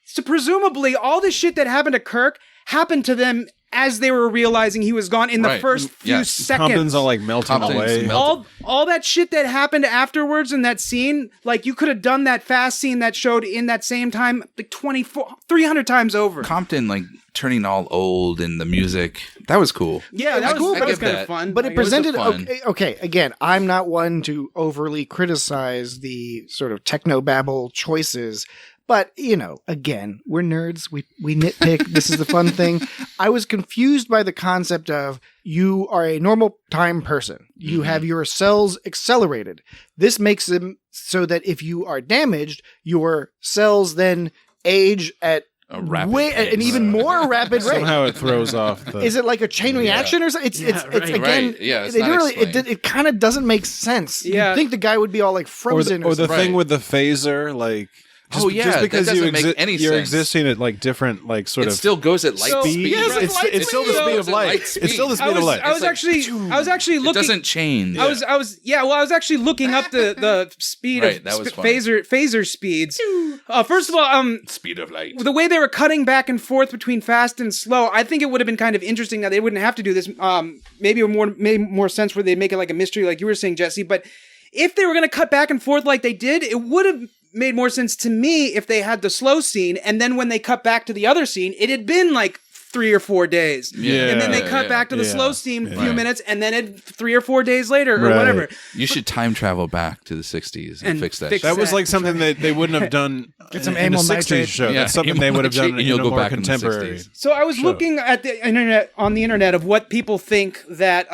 So presumably all the shit that happened to Kirk happened to them as they were realizing he was gone in the first few seconds. Compton's all melting away. All that shit that happened afterwards in that scene, you could have done that fast scene that showed in that same time 300 times over. Compton turning all old in the music. That was cool. Yeah, that was cool. That was kind of that. fun. But it presented fun. okay. Again, I'm not one to overly criticize the sort of technobabble choices. But, again, we're nerds. We nitpick. This is the fun thing. I was confused by the concept of you are a normal time person. You have your cells accelerated. This makes them so that if you are damaged, your cells then age at an even more rapid rate. Somehow it throws off the... Is it like a chain reaction or something? It's again, right. Yeah, it's it kind of doesn't make sense. Yeah. You'd think the guy would be all frozen or the something. thing with the phaser, just because that doesn't make any you're sense. existing at different sort it of still goes at light speed. Yes, it's still the speed of light. It's still the speed of light. I was actually looking. It doesn't change. I was actually looking up the speed of that was funny. phaser speeds. First of all, speed of light. the way they were cutting back and forth between fast and slow, I think it would have been kind of interesting that they wouldn't have to do this. Maybe it made more sense where they make it like a mystery, like you were saying, Jesse. But if they were going to cut back and forth like they did, it would have made more sense to me if they had the slow scene, and then when they cut back to the other scene, it had been 3 or 4 days. Yeah. And then they cut back to the slow scene a few minutes, and then 3 or 4 days later, or whatever. You should time travel back to the 60s and fix that shit. That was something that they wouldn't have done some in a amyl 60s nitrate. show. That's something they would have done in a more contemporary. So I was looking at the internet of what people think that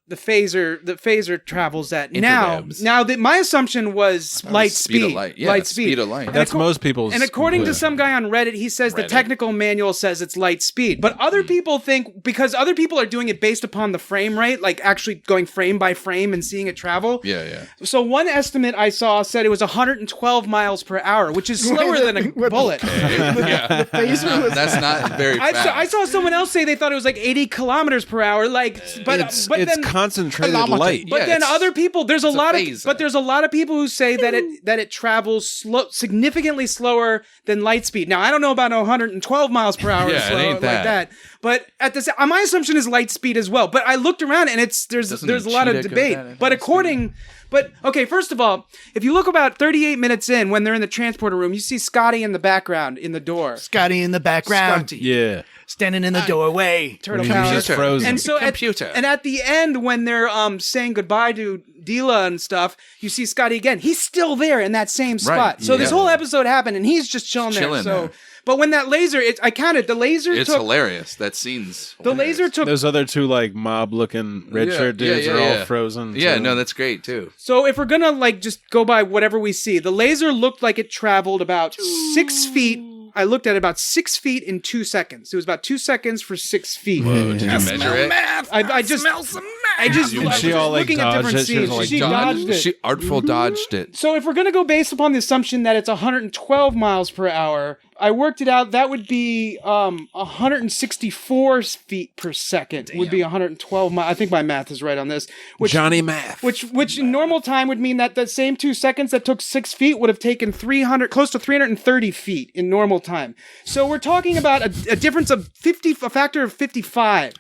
the phaser travels at now. Now, my assumption was light speed. Light speed. Speed of light. That's most people's. And according to some guy on Reddit, he says the technical manual says it's light speed. But other people think, because other people are doing it based upon the frame rate, actually going frame by frame and seeing it travel. Yeah. So one estimate I saw said it was 112 miles per hour, which is slower than a bullet. The phaser was That's not very fast. I saw someone else say they thought it was 80 kilometers per hour. But it's then concentrated light. But then other people, there's a lot of people who say that it travels significantly slower than light speed. Now I don't know about 112 miles per hour Yeah, slow, it ain't like that. that. But my assumption is light speed as well. But I looked around and there's a lot of cheetah go debate. that But okay, first of all, if you look about 38 minutes in, when they're in the transporter room, you see Scotty in the background in the door. Scotty in the background. Yeah. Standing in the doorway. Turtle When he power. was frozen. And so Computer. at the end, when they're saying goodbye to Deela and stuff, you see Scotty again. He's still there in that same spot. Right, So this yeah. whole episode happened, and he's just chilling there. So, but when that laser, I counted the laser. It's took hilarious. That scene's the hilarious. laser took. Those other two mob-looking red shirt dudes are all frozen. Yeah, too. no, that's great too. So if we're gonna just go by whatever we see, the laser looked like it traveled about 6 feet. I looked at it about 6 feet in 2 seconds. It was about 2 seconds for 6 feet. Whoa, did you measure it? I just smell some math. She all looking at dodged different it. She was scenes. like, She dodged it. She artful dodged it. So if we're going to go based upon the assumption that it's 112 miles per hour, I worked it out. That would be 164 feet per second. Would be 112 miles. I think my math is right on this. Johnny Math. Which in normal time would mean that the same 2 seconds that took 6 feet would have taken close to 330 feet in normal time. So we're talking about a difference of a factor of 55.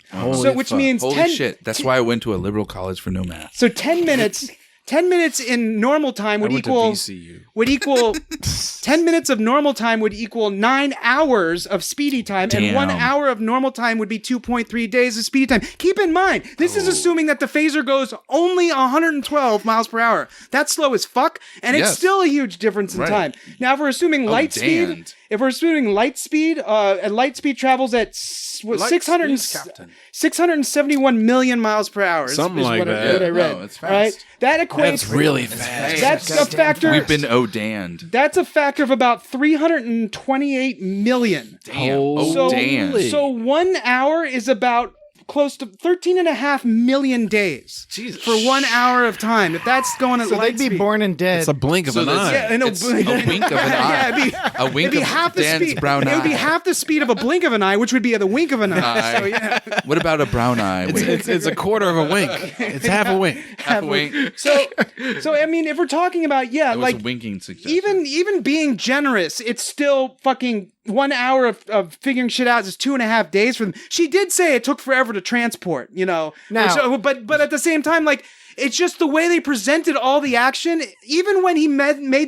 Which means Holy 10 shit. That's why I went to a liberal college for no math. So 10 minutes. 10 minutes in normal time would equal 10 minutes of normal time would equal 9 hours of speedy time, and 1 hour of normal time would be 2.3 days of speedy time. Keep in mind, this is assuming that the phaser goes only 112 miles per hour. That's slow as fuck, and it's still a huge difference in time. Now, if we're assuming light speed, and light speed travels at 671 million miles per hour. Something like what that. I read. No, it's Right? fast. That equates. That's really fast. That's a factor. We've been O'Danned. That's a factor of about 328 million. Damn. So, O'Danned. so 1 hour is about close to 13.5 million days Jesus. for 1 hour of time. If that's going at So light they'd be speed. born and dead. It's a blink of an eye. Yeah, and It's a wink of an eye. Yeah, it'd be, A wink it'd be of half the Dan's speed. brown It would be eye. half the speed of a blink of an eye, which would be the wink of an eye. Eye. So yeah. What about a brown eye? Wink? It's a quarter of a wink. It's half a wink. Half a wink. So I mean, if we're talking about That was like a winking suggestion. even being generous, it's still fucking 1 hour of figuring shit out is 2.5 days for them. She did say it took forever to transport, Now- but at the same time, like, it's just the way they presented all the action. Even when he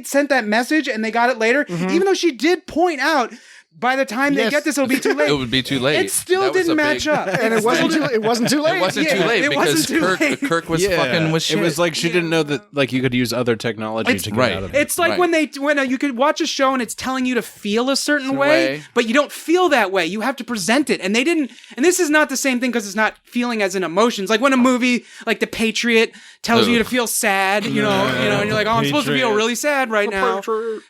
sent that message and they got it later, even though she did point out, by the time they Yes. get this, it'll be too late. It would be too late. It still That was didn't a match big- up. and it wasn't too late. It wasn't too Yeah, late it because wasn't too late. Kirk was fucking with shit. It was like she didn't know that like you could use other technology to get right. out of it. It's like Right. when you could watch a show and it's telling you to feel a certain way, but you don't feel that way. You have to present it, and they didn't. And this is not the same thing because it's not feeling as in emotions. Like when a movie like The Patriot tells you to feel sad, you know, and you're like, oh, I'm supposed to feel Patriot. really sad right now.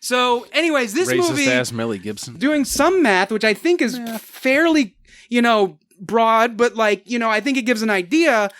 So, anyways, this Racist movie ass Melly Gibson. doing some math, which I think is fairly, broad, but like, I think it gives an idea.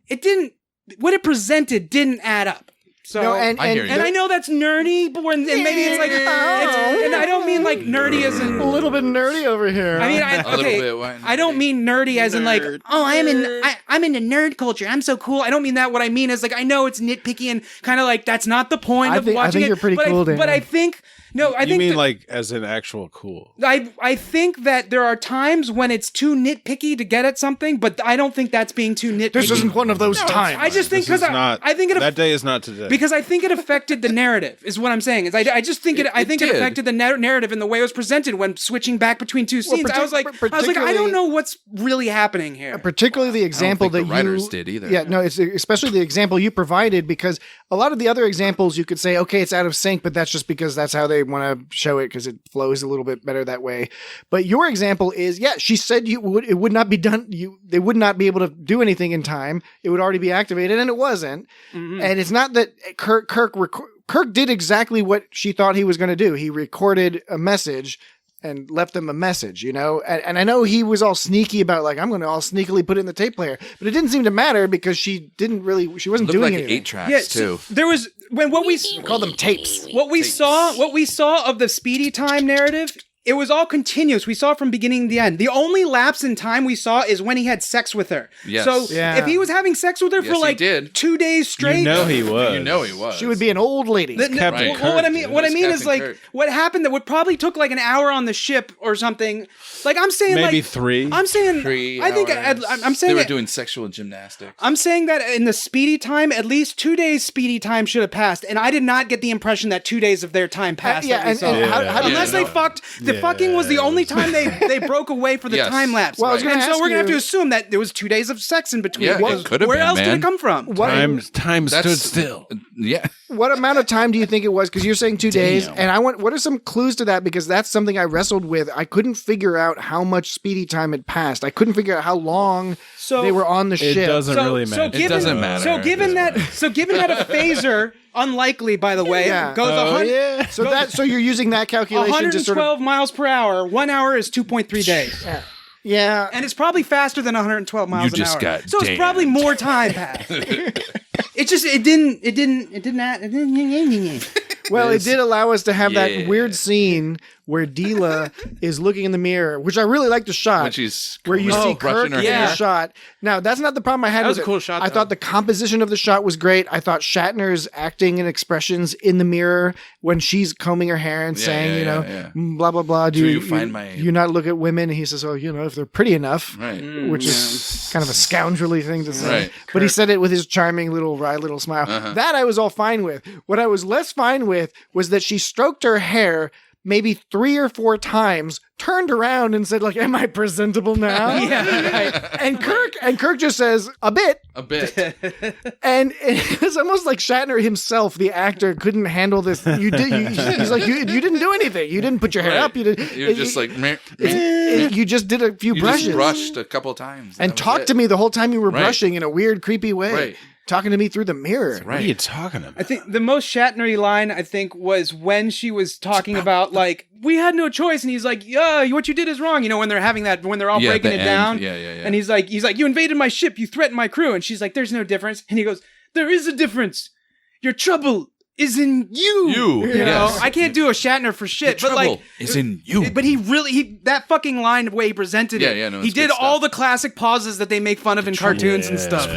It didn't. What it presented didn't add up. So No, I hear you. and I know that's nerdy, but and maybe it's like, and I don't mean like nerdy as in a little bit nerdy over here. I mean, A little bit, why not? I don't mean nerdy as in like, oh, I'm into nerd culture. I'm so cool. I don't mean that. What I mean is like, I know it's nitpicky and kind of like that's not the point of watching I think it. you're pretty but cool, Dan. But I think no, I You think mean that- like as in actual cool? I think that there are times when it's too nitpicky to get at something, but I don't think that's being too nitpicky. this isn't one of those times. I just think This because is not. I think it that day is not today. because I think it affected the narrative is what I'm saying. Is I just think it did. affected the narrative and the way it was presented when switching back between two scenes. I was like, I particularly- don't know what's really happening here. Particularly the example think that the writers you did either. Yeah, no, it's especially the example you provided because a lot of the other examples you could say, okay, it's out of sync, but that's just because that's how they want to show it because it flows a little bit better that way. But your example is, yeah, she said it would not be done. They would not be able to do anything in time. It would already be activated, and it wasn't. And it's not that Kirk did exactly what she thought he was going to do. He recorded a message and left them a message, and I know he was all sneaky about like, I'm going to all sneakily put it in the tape player, but it didn't seem to matter because she wasn't Looked doing like anything. 8-tracks too. There was what we Call them tapes. what we saw of the Speedy Time narrative. It was all continuous. We saw from beginning to end. The only lapse in time we saw is when he had sex with her. Yes. So Yeah. if he was having sex with her Yes, for he like did. 2 days straight, he was. You know he was. She would be an old lady. Captain well, Kirk, what I dude. mean, It what I was mean is Captain like Kirk. what happened that would probably took like an hour on the ship or something. Like I'm saying, Maybe like 3. I'm saying, 3 I think hours. I'm saying they were that- doing sexual gymnastics. I'm saying that in the Speedy Time, at least 2 days Speedy Time should have passed, and I did not get the impression that 2 days of their time passed. yeah, that we and- saw. and how do you- Unless they fucked, the fucking was the only time they broke away for the Yes. time lapse. Well, I was gonna and so ask we're gonna have to you- assume that there was 2 days of sex in between. Yeah, it because could have where been, else did man. it come from? Time stood That's still. Yeah. What amount of time do you think it was? Because you're saying 2 days, and what are some clues to that? Because that's something I wrestled with. I couldn't figure out how much Speedy Time had passed. I couldn't figure out how long they were on the It ship. doesn't really matter. It doesn't matter. So given that a phaser, unlikely by the way, Yeah. goes 100, So you're using that calculation to sort of 112 miles per hour. 1 hour is 2.3 days. yeah. And it's probably faster than 112 miles You an just hour. got So it's damned. probably more time passed. It didn't add. Well, it did allow us to have Yeah. that weird scene where Deela is looking in the mirror, which I really like the shot. When she's where you see brushing Kirk her in hair. the shot. Now, that's not the problem I had That with was a it. cool shot, I though. thought the composition of the shot was great. I thought Shatner's acting and expressions in the mirror when she's combing her hair and saying, yeah. blah, blah, blah. Do you find my- You not look at women? And he says, oh, if they're pretty enough. Right. Which is kind of a scoundrelly thing to say. Right. But he said it with his charming little wry little smile. That I was all fine with. What I was less fine with was that she stroked her hair maybe 3 or 4 times, turned around and said, like, am I presentable now? And Kirk just says, a bit. A bit. And it's almost like Shatner himself, the actor, couldn't handle this. He's like, you didn't do anything. You didn't put your hair up. You're just like, meh. you just did a few You brushes. just brushed a couple times. and That was talked it. to me the whole time you were Right. brushing in a weird, creepy way. Right. talking to me through the mirror. What are you talking about? I think the most Shatnery line, I think, was when she was talking about, like, we had no choice. And he's like, yeah, what you did is wrong. You know, when they're having that, when they're all breaking the it end. down. Yeah. And he's like, you invaded my ship. You threatened my crew. And she's like, there's no difference. And he goes, there is a difference. Your trouble is in you. You know, yes. I can't do a Shatner for shit, The but like, trouble is in you. But that fucking line, the way he presented it, no, he it's did good all stuff. the classic pauses that they make fun of in cartoons and stuff.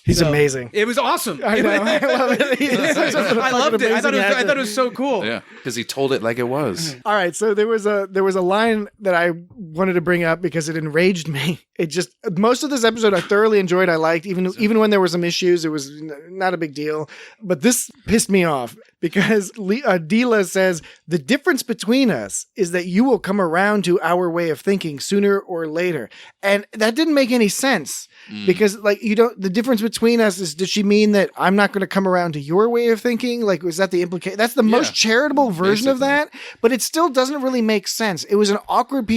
He's amazing. It was awesome. I know. I love it. I loved it. I thought it was so cool. Yeah, because he told it like it was. All right, so there was a line that I wanted to bring up because it enraged me. It just most of this episode I thoroughly enjoyed. I liked even when there were some issues. It was not a big deal, but this pissed me off because Deela says the difference between us is that you will come around to our way of thinking sooner or later, and that didn't make any sense. Because like the difference between us is, does she mean that I'm not going to come around to your way of thinking? Like, was that the implication? That's the most charitable version of that, but it still doesn't really make sense. It was an awkward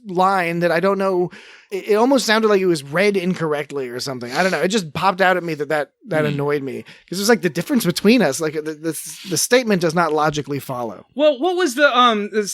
line that I don't know. It almost sounded like it was read incorrectly or something. I don't know. It just popped out at me that annoyed me because it was like the difference between us. Like the statement does not logically follow. Well, what was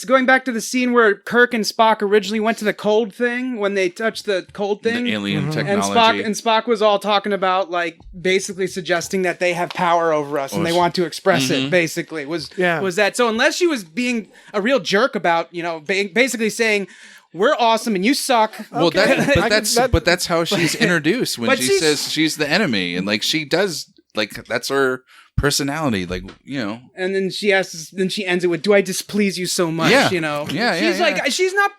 going back to the scene where Kirk and Spock originally went to the cold thing when they touched the cold thing? The alien technology. And Spock was all talking about like basically suggesting that they have power over us and they want to express it. Basically, was that so? Unless she was being a real jerk about basically saying, we're awesome and you suck. Well, Okay. but that's how she's introduced when she says she's the enemy, and like she does, like that's her personality, like And then she asks, then she ends it with, "Do I displease you so much?" Yeah. She's like, she's not.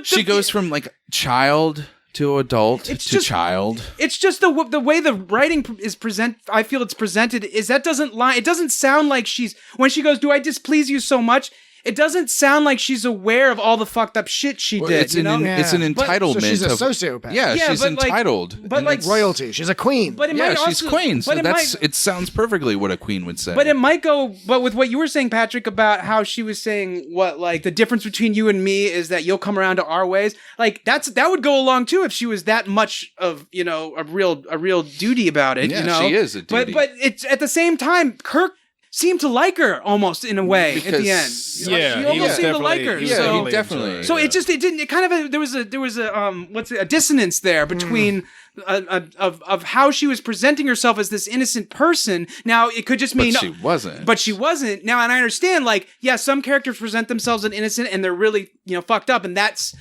She goes from like child to adult to child. It's just the way the writing is I feel it's presented is that doesn't lie. It doesn't sound like when she goes, "Do I displease you so much?" It doesn't sound like she's aware of all the fucked up shit she did. It's an entitlement. So she's a sociopath. Yeah, she's entitled. But like royalty, she's a queen. But she's queen. So it sounds perfectly what a queen would say. But it might go. But with what you were saying, Patrick, about how she was saying what like the difference between you and me is that you'll come around to our ways. Like that would go along too if she was that much of a real duty about it. Yeah, she is a duty. But it's at the same time, Kirk seemed to like her almost in a way at the end. Yeah, she almost seemed to like her. Yeah, he definitely. So it kind of there was a dissonance there between of how she was presenting herself as this innocent person. Now it could just mean she wasn't. But she wasn't. Now, and I understand, like, yeah, some characters present themselves as innocent and they're really fucked up, and that's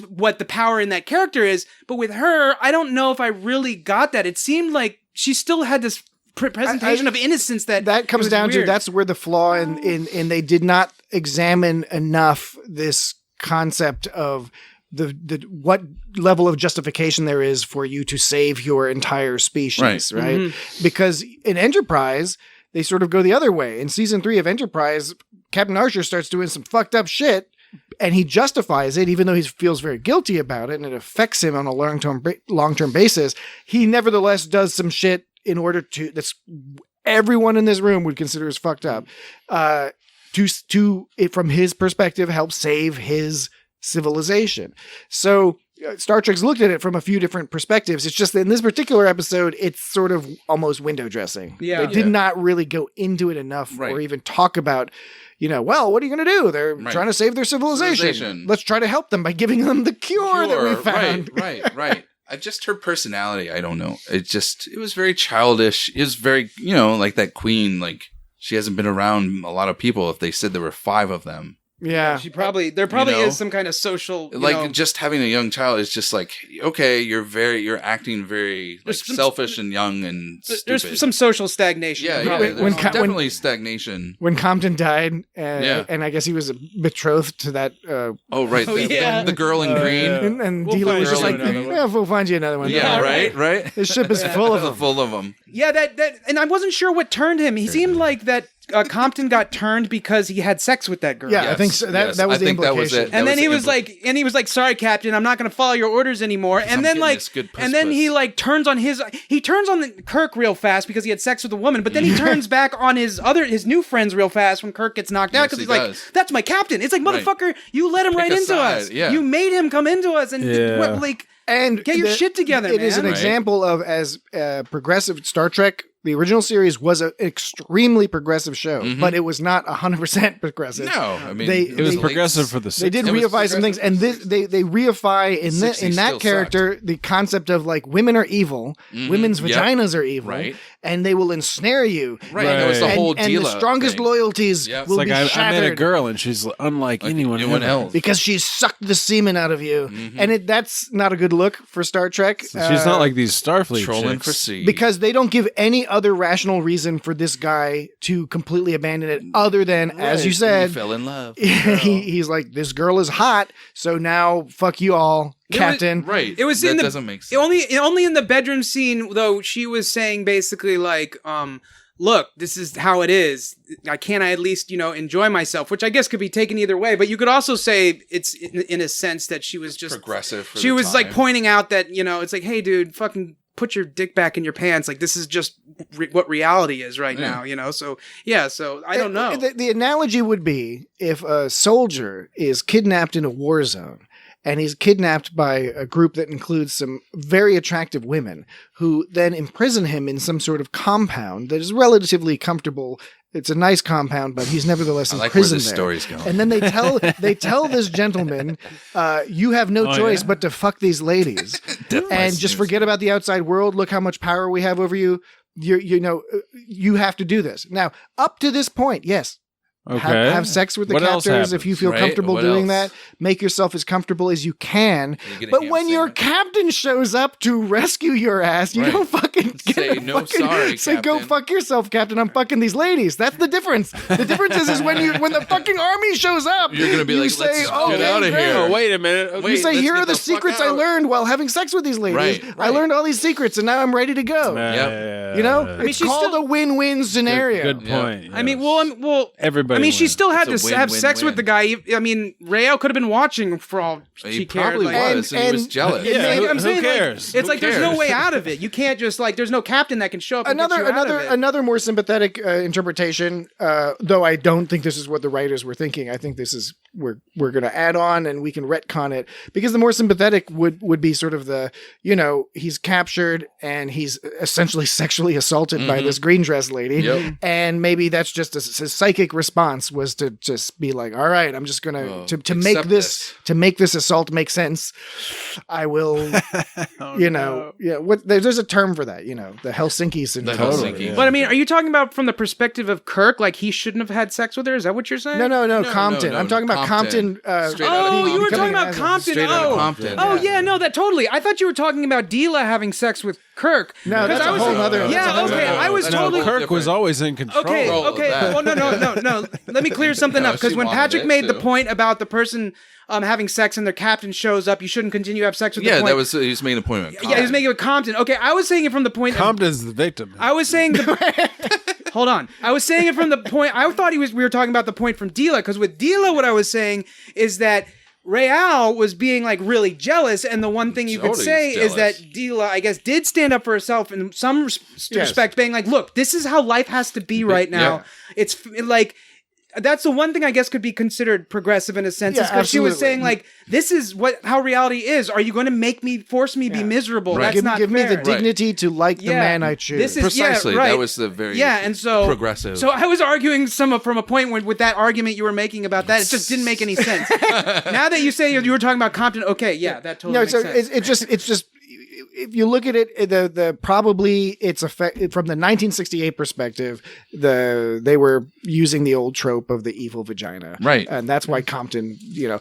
what the power in that character is. But with her, I don't know if I really got that. It seemed like she still had this presentation of innocence that comes down to that's where the flaw in they did not examine enough this concept of the what level of justification there is for you to save your entire species, right? Mm-hmm. Because in Enterprise they sort of go the other way. In season 3 of Enterprise, Captain Archer starts doing some fucked up shit and he justifies it, even though he feels very guilty about it and it affects him on a long-term basis. He nevertheless does some shit in order that's everyone in this room would consider as fucked up, to from his perspective, help save his civilization. So Star Trek's looked at it from a few different perspectives. It's just that in this particular episode, it's sort of almost window dressing. Yeah. They did not really go into it enough or even talk about, well, what are you going to do? They're trying to save their civilization. Let's try to help them by giving them the cure that we found. Right. Just her personality, I don't know. It was very childish. It was very, like that queen, like she hasn't been around a lot of people if they said there were 5 of them. Yeah. There probably is some kind of social, just having a young child is just like, okay, you're acting very selfish and young and stupid. There's some social stagnation. Yeah, definitely stagnation. When Compton died, and I guess he was betrothed to that. The girl in green. And Deela was just like, we'll find you another one. Yeah, right. This ship is full of them. Full of them. Yeah, and I wasn't sure what turned him. He seemed like that Compton got turned because he had sex with that girl. Yeah, yes, I think so. That was the implication. That was it. And then he was like, "Sorry, Captain, I'm not going to follow your orders anymore." And then he turns on Kirk real fast because he had sex with a woman. But then he turns back on his new friends real fast when Kirk gets knocked out because he's like, "That's my captain." It's like, motherfucker, you let him right into us. Yeah. You made him come into us, and And Get your shit together, It is an man. example of as progressive Star Trek. The original series was an extremely progressive show, but it was not 100% progressive. No, I mean, It was they- progressive for the They did 60s. reify some things, and they reify in 60s that still character the concept of like women are evil, women's Yep. vaginas are evil, Right. and they will ensnare you. Right. That was the whole and the Deela strongest thing. loyalties Yep. will It's like be I met a shattered. girl and she's unlike anyone else. Because she sucked the semen out of you, and that's not a good look for Star Trek. She's not like these Starfleet Trolling chicks. for C. Because they don't give any other rational reason for this guy to completely abandon it, other than, as you He said, fell in love. he's like, this girl is hot, so now fuck you all, Captain. Right. It was that in the doesn't make sense. only in the bedroom scene though. She was saying basically like, look, this is how it is. I can't at least enjoy myself, which I guess could be taken either way. But you could also say it's in a sense that she was just progressive. For she the was like time. pointing out that it's like, hey, dude, fucking put your dick back in your pants. Like this is just what reality is right now. So yeah. So I don't know. The analogy would be if a soldier is kidnapped in a war zone, and he's kidnapped by a group that includes some very attractive women who then imprison him in some sort of compound that is relatively comfortable. It's a nice compound, but he's nevertheless I like where imprisoned this there. story's going. And then they tell this gentleman, you have no choice but to fuck these ladies and just forget about the outside world. Look how much power we have over you. You have to do this. Now, up to this point, yes. Okay. Have sex with the What else captors if you happens? feel Right? comfortable What doing else? that. Make yourself as comfortable as you can. You get a But ham when your sandwich. captain shows up to rescue your ass, you Right. don't fucking Say, get a "No, fucking- sorry, say go Captain." fuck yourself, Captain. I'm fucking these ladies. That's the difference. The difference is when the fucking army shows up, You're gonna be you like, say, "Let's "Oh, get outta great." here." Oh, wait a minute. Okay. Wait, You say, let's here get are the the fuck secrets I out. learned while having sex with these ladies. Right, I right. learned all these secrets, and now I'm ready to go. You know, mean, it's she's called still- a win-win scenario. Good point. I mean, yes. well, Everybody I mean, she wins. still had It's to a have sex with win-win-win. the guy. I mean, Rael could have been watching for all He she cared. probably like- was, and he was and- jealous. Yeah, who- I'm saying, who like, cares? it's Who like there's no cares? way out of it. You can't just like there's no captain that can show up. And get you out of it. Another more sympathetic interpretation. Though I don't think this is what the writers were thinking. I think this is we're going to add on and we can retcon it, because the more sympathetic would be sort of the he's captured and he's essentially sexually assaulted by this green dress lady, Yep. and maybe that's just a psychic response was to just be like, all right, I'm just gonna to make accept this to make this assault make sense. I will. There's a term for that, the Helsinki syndrome. The Helsinki. But I mean, are you talking about from the perspective of Kirk? Like he shouldn't have had sex with her? Is that what you're saying? No, Compton. no, I'm talking about Compton. Compton. Straight out of Oh, you were Compton. talking about Becoming Compton. Straight out of Oh, Compton. oh yeah, no, that totally. I thought you were talking about Deela having sex with Kirk. No, 'Cause that's I a was whole thinking- other. Yeah, that's a whole okay. other- I was that's No, totally. Kirk was different. always in control. Okay, Control of okay. that. Well, no. Let me clear something No, up, because she when wanted Patrick it, made the too. point about the person having sex and their captain shows up, you shouldn't continue to have sex with. Yeah, the point. that was he was making a point. Yeah, he was making it with Compton. Okay, I was saying it from the point. Compton's the victim. I was saying hold on. I was saying it from the point. I thought we were talking about the point from Deela, because with Deela, what I was saying is that Rael was being like really jealous, and the one thing you could Totally say is that jealous. Deela, I guess, did stand up for herself in some respect, being like, "Look, this is how life has to be right now." It's like. That's the one thing I guess could be considered progressive in a sense, Yeah, is because she was absolutely. saying like, "This is how reality is. Are you going to force me be miserable? Right. That's not give me fair." the dignity to like the man I choose. This is Precisely. yeah, right. That was the very and so progressive. So I was arguing from a point with that argument you were making about that. It just didn't make any sense. Now that you say you were talking about Compton, okay, yeah, that totally No, makes so sense. it's just if you look at it, the probably it's effect from the 1968 perspective. They were using the old trope of the evil vagina, Right. And that's why Compton, Yeah.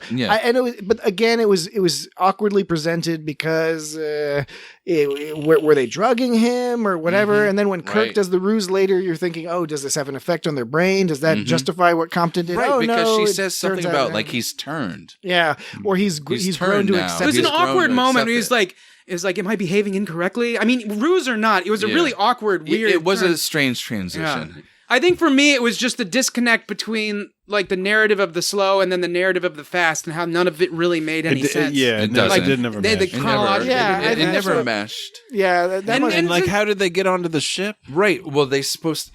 but again, it was awkwardly presented because were they drugging him or whatever? And then when Kirk Right. does the ruse later, you're thinking, oh, does this have an effect on their brain? Does that justify what Compton did? Right, Oh, because no, she it says something turns out about no. like he's turned. Yeah, or he's grown turned to now. accept It was He's an grown awkward to moment accept where he's it. like, "Is like, am I behaving incorrectly?" I mean, ruse or not, it was a really awkward, weird. It was turn. a strange transition. I think for me, it was just the disconnect between like the narrative of the slow and then the narrative of the fast, and how none of it really made any sense. Yeah, It doesn't. It did never They- mesh. the chronological- Yeah, I it think that's never what- meshed. Yeah, that And- was, And like, how did they get onto the ship? Right. Well,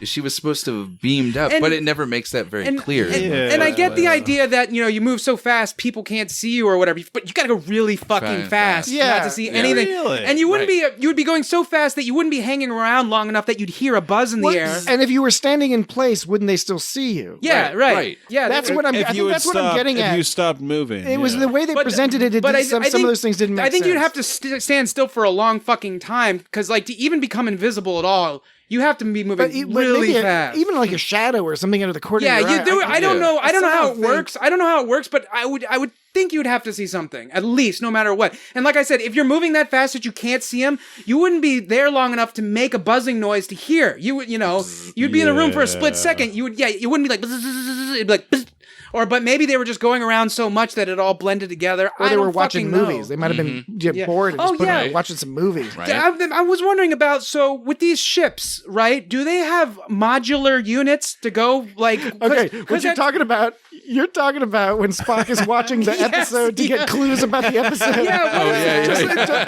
she was supposed to have beamed up, And- but it never makes that very clear. And I get the idea that, you know, you move so fast, people can't see you or whatever, but you gotta go really fucking fast Yeah. not to see Yeah. anything. Really? And you wouldn't you would be going so fast that you wouldn't be hanging around long enough that you'd hear a buzz in the air. and if you were standing in place, wouldn't they still see you? Yeah, right. Yeah, That's they- what I'm. I If think you would that's what I'm getting if at. you stopped moving, It was the way they presented it. But Some think- of those things didn't make sense. I think you'd have to stand still for a long fucking time, because like to even become invisible at all, you have to be moving but really maybe fast. even like a shadow or something out of the corner. yeah, of your you eye. do. I don't know. I don't know how it somehow think- works. I don't know how it works, but I would think you'd have to see something at least, no matter what. And like I said, if you're moving that fast that you can't see him, you wouldn't be there long enough to make a buzzing noise to hear. You would, you'd be in a room for a split second. You wouldn't be like, it'd be like. But maybe they were just going around so much that it all blended together. Or they I were don't watching fucking know. movies. They might have been Yeah. bored and Oh, just put yeah. on watching some movies. Right. I was wondering about, so with these ships, right? Do they have modular units to go like? Okay, what you're talking about when Spock is watching the Yes, episode to get clues about the episode. Yeah,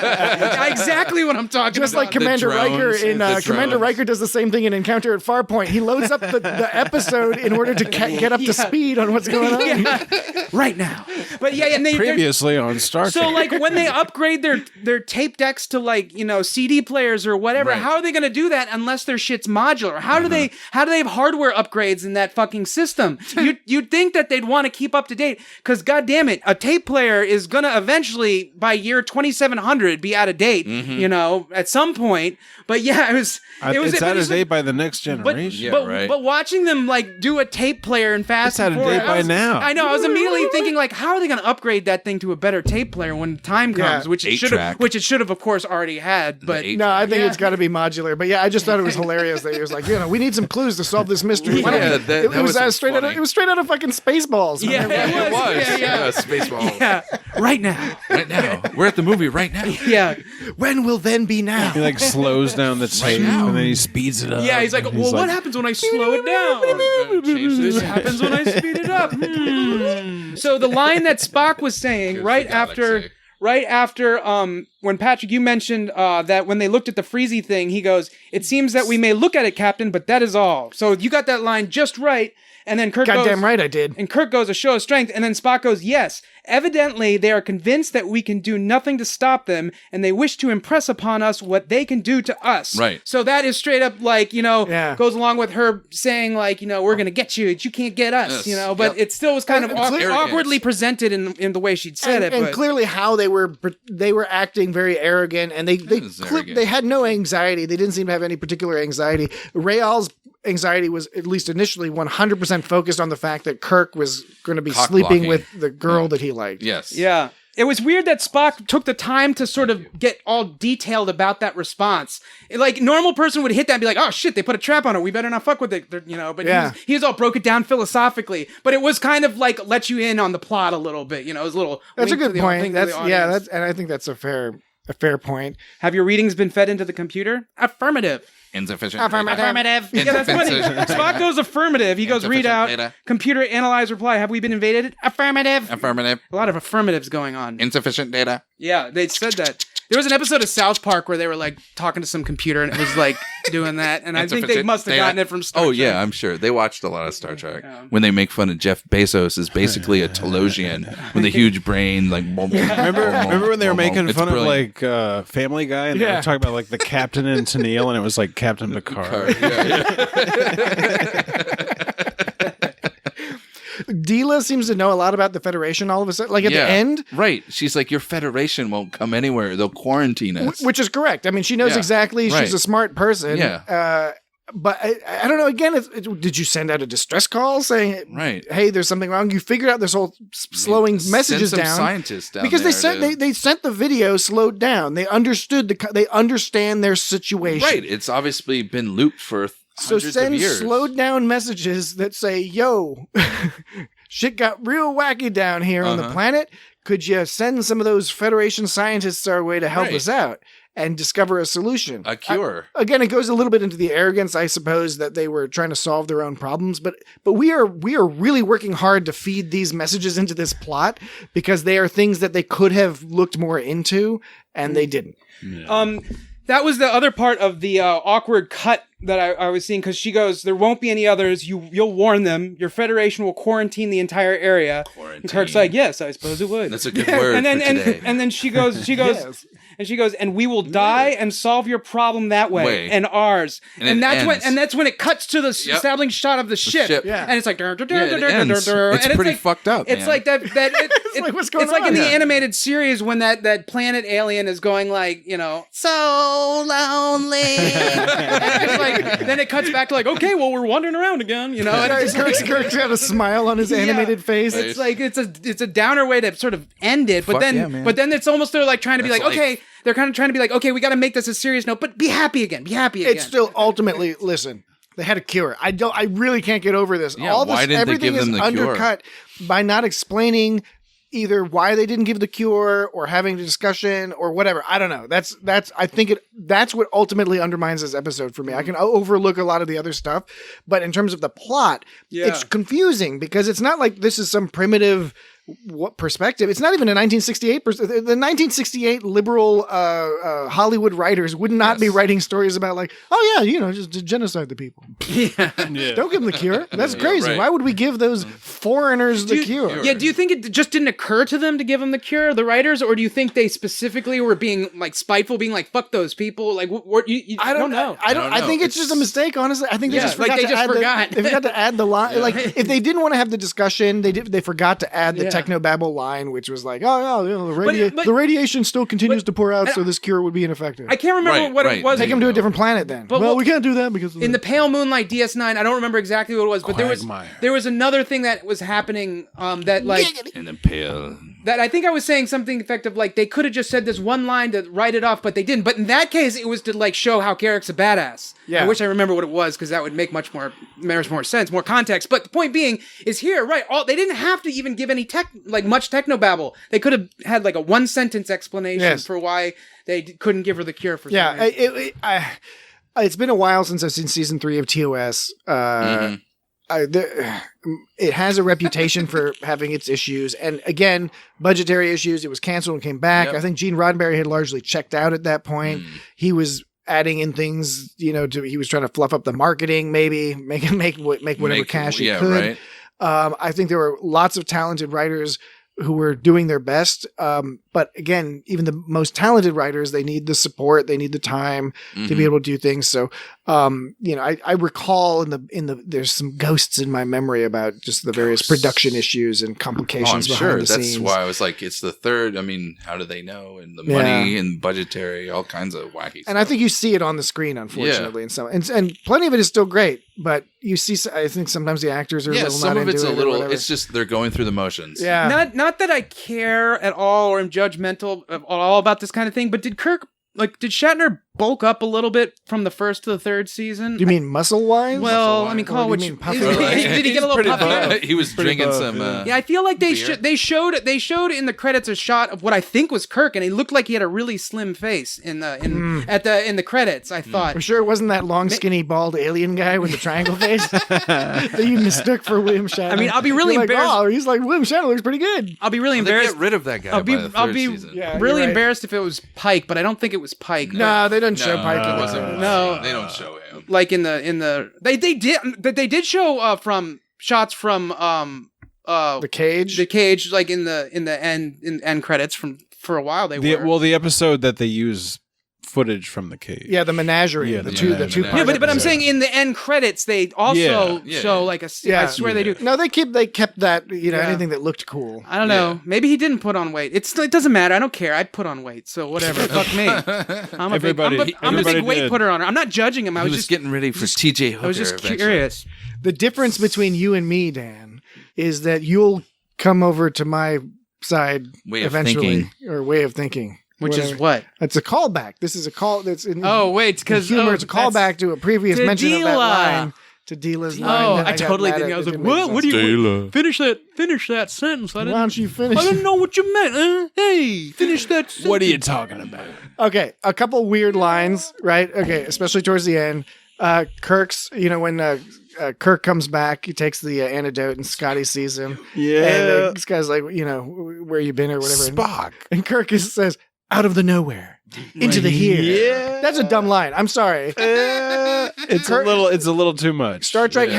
exactly what I'm talking Just about. like Commander drones, Riker in the Commander drones. Riker does the same thing in Encounter at Farpoint. He loads up the episode in order to get up to speed on what's going on. right now. But yeah, and they're previously on Star Trek. so like when they upgrade their tape decks to like CD players or whatever, Right. how are they going to do that unless their shit's modular? How do they have hardware upgrades in that fucking system? You'd think that they'd want to keep up to date, because god damn it, a tape player is gonna eventually by year 2700 be out of date, at some point. But yeah, it was it's out of like- date by the next generation. but watching them like do a tape player and fast It's out of forward, date by now. I know. I was immediately thinking like, how are they going to upgrade that thing to a better tape player when time comes? Yeah. Which it should 8-track. have, which it should have, of course, already had. But eight- No, I think Yeah. it's got to be modular. But yeah, I just thought it was hilarious that he was like, we need some clues to solve this mystery. Why don't Yeah, we- that it was was straight out. funny. It was straight out of fucking Spaceballs. yeah, It was. Yeah, Spaceball. yeah. Right now. Right now. We're at the movie right now. Yeah, When will then be now? He like slows down the tape now. and then he speeds it up. yeah. He's like, And well, what happens when I slow it down? Change This this. happens when I speed it up. So the line that Spock was saying Here's right the after galaxy. when Patrick, you mentioned that when they looked at the Freezy thing, he goes, "It seems that we may look at it, Captain, but that is all." So you got that line just right. And then Kirk Goddamn goes, right, I did. and Kirk goes, "A show of strength." And then Spock goes, "Yes, evidently they are convinced that we can do nothing to stop them, and they wish to impress upon us what they can do to us." Right. So that is straight up like, Yeah. goes along with her saying like, we're going to get you, you can't get us, Yes. but Yep. it still was kind of Arrogance. awkwardly presented in the way she'd said and, it. and But clearly how they were acting very arrogant, and they is arrogant. they had no anxiety. They didn't seem to have any particular anxiety. Rayal's anxiety was, at least initially, 100% focused on the fact that Kirk was going to be Cock sleeping blocking. with the girl that he liked. Yes. yeah. It was weird that Spock took the time to sort of get all detailed about that response. Like, normal person would hit that and be like, "Oh shit, they put a trap on her. We better not fuck with it." But Yeah. he was all broke it down philosophically. But it was kind of like let you in on the plot a little bit. It was a little. That's a wink to good the- point. thing to the That's audience. and I think that's a fair point. Have your readings been fed into the computer? Affirmative. Insufficient. Affirmative. Yeah, that's funny. Spock goes affirmative. He goes, "Read out. Data. Computer analyze reply. Have we been invaded?" Affirmative. Affirmative. A lot of affirmatives going on. Insufficient data. Yeah, they said that. There was an episode of South Park where they were like talking to some computer and it was like doing that. And I think they Insufficient must have data. gotten it from Star Oh, Trek. yeah, I'm sure. They watched a lot of Star Trek. When they make fun of Jeff Bezos is basically a Telosian with a huge brain. Like, Remember when they were making It's fun brilliant. of like Family Guy and they Yeah. were talking about like the captain and Tennille and it was like Captain Picard. Deela seems to know a lot about the Federation all of a sudden. Like at the end, Right. She's like, your Federation won't come anywhere. They'll quarantine us. which is correct. I mean, she knows Yeah, exactly. right. She's a smart person. Yeah. But I don't know. Again, did you send out a distress call saying, Right. "Hey, there's something wrong"? You figured out this whole slowing messages Send some down scientists down because there they sent the video slowed down. They understood they understand their situation. Right. It's obviously been looped for So hundreds send of years. slowed down messages that say, "Yo, shit got real wacky down here on the planet. Could you send some of those Federation scientists our way to help Right. us out?" and discover a solution. A cure. Again, it goes a little bit into the arrogance, I suppose, that they were trying to solve their own problems. But we are really working hard to feed these messages into this plot because they are things that they could have looked more into, and they didn't. Yeah. That was the other part of the awkward cut that I was seeing, because she goes, there won't be any others. You'll warn them. Your Federation will quarantine the entire area. And Kirk's like, yes, I suppose it would. That's a good word and then, for today. And then she goes, Yes. and she goes, and we will die and solve your problem that way, and ours. And that's when it cuts to the establishing shot of the ship. Yeah. And it's like, It's pretty fucked up. It's man. like that. It's like, what's going It's like on? in the Yeah. animated series when that planet alien is going like, so lonely. It's like, then it cuts back to like, okay, well, we're wandering around again, And it's just Kirk's got a smile on his animated face. It's like it's a downer way to sort of end it, but Fuck then yeah, man. it's almost they're like trying to be That's like, okay, they're kind of trying to be like, okay, we got to make this a serious note, but be happy again, It's still ultimately, listen, they had a cure. I really can't get over this. Yeah, why didn't they give them the cure? Everything is undercut by not explaining either why they didn't give the cure or having a discussion or whatever. I don't know. That's what ultimately undermines this episode for me. I can overlook a lot of the other stuff, but in terms of the plot, it's confusing because it's not like this is some primitive perspective. It's not even a 1968 the 1968 liberal Hollywood writers would not be writing stories about like, oh yeah, just genocide the people. Don't give them the cure. That's crazy. right. Why would we give those foreigners the cure? Yeah, do you think it just didn't occur to them to give them the cure, the writers, or do you think they specifically were being like spiteful, being like, fuck those people? Like, I don't know. I think it's just a mistake, honestly. I think they just forgot they forgot to add the line. Like, if they didn't want to have the discussion, they forgot to add the technobabble line, which was like, the radiation still continues to pour out, so this cure would be ineffective. I can't remember what it was. Take them to a different planet then. But we can't do that because in the Pale Moonlight DS9, I don't remember exactly what it was, but there was another thing that was happening that like in the pale. That I think I was saying something effective like they could have just said this one line to write it off, but they didn't. But in that case, it was to like show how Garrick's a badass. Yeah. I wish I remember what it was because that would make much more sense, more context. But the point being is here, right? They didn't have to even give any much technobabble. They could have had like a 1-sentence explanation for why they couldn't give her the cure for. Yeah, it's been a while since I've seen season 3 of TOS. It has a reputation for having its issues, and again, budgetary issues. It was canceled and came back. I think Gene Roddenberry had largely checked out at that point. He was adding in things, he was trying to fluff up the marketing, maybe make whatever cash he could. Right. I think there were lots of talented writers who were doing their best. But again, even the most talented writers, they need the support, they need the time to be able to do things. So, I recall there's some ghosts in my memory about just the various production issues and complications behind the scenes. That's why I was like, it's the third. I mean, how do they know? And the money and budgetary, all kinds of wacky stuff. And I think you see it on the screen, unfortunately, and plenty of it is still great. But you see, I think sometimes the actors are a little some not of it's into a it little. or whatever. It's just they're going through the motions. Yeah. Not that I care at all or am judgmental at all about this kind of thing, but did Shatner bulk up a little bit from the first to the third season? Do you mean muscle-wise? Well, I mean, call it what you puffy. Did he get a little puffy? He was drinking some. Yeah, I feel like they showed in the credits a shot of what I think was Kirk, and he looked like he had a really slim face in the credits. I thought. I'm sure it wasn't that long, skinny, bald alien guy with the triangle face that you mistook for William Shatner. I mean, I'll be really embarrassed. Oh, he's like William Shatner looks pretty good. I'll be really embarrassed. Get rid of that guy. I'll be really embarrassed if it was Pike, but I don't think it was Pike. No, they didn't show Pike. No, they don't show him. Like in the they did show from shots from the cage, like in the end credits for a while the episode that they use footage from the cage. Yeah, the menagerie. The two. Yeah, but I'm saying in the end credits they also show like a. I swear they do. No, they kept that. Anything that looked cool. I don't know. Maybe he didn't put on weight. It doesn't matter. I don't care. I'd put on weight. So whatever. Fuck me. I'm a big weight putter on her. I'm not judging him. I was just getting ready for TJ Hooker. I was just curious. The difference between you and me, Dan, is that you'll come over to my side eventually, or way of thinking. Which is what? It's a callback. This is a call that's in because humor. It's a callback to a previous mention of that line. to Deela's line. Oh, that I got totally mad didn't. at. I was It like, didn't make what? What do sense. you finish that sentence? Why don't you finish? I didn't know what you meant. Hey, finish that sentence. What are you talking about? Okay, a couple weird lines, right? Okay, especially towards the end. Kirk's, when Kirk comes back, he takes the antidote, and Scotty sees him. Yeah. And this guy's like, where you been or whatever. Spock. And Kirk says, out of the nowhere, into the here. Yeah. That's a dumb line. I'm sorry. It's a little too much. Star Trek,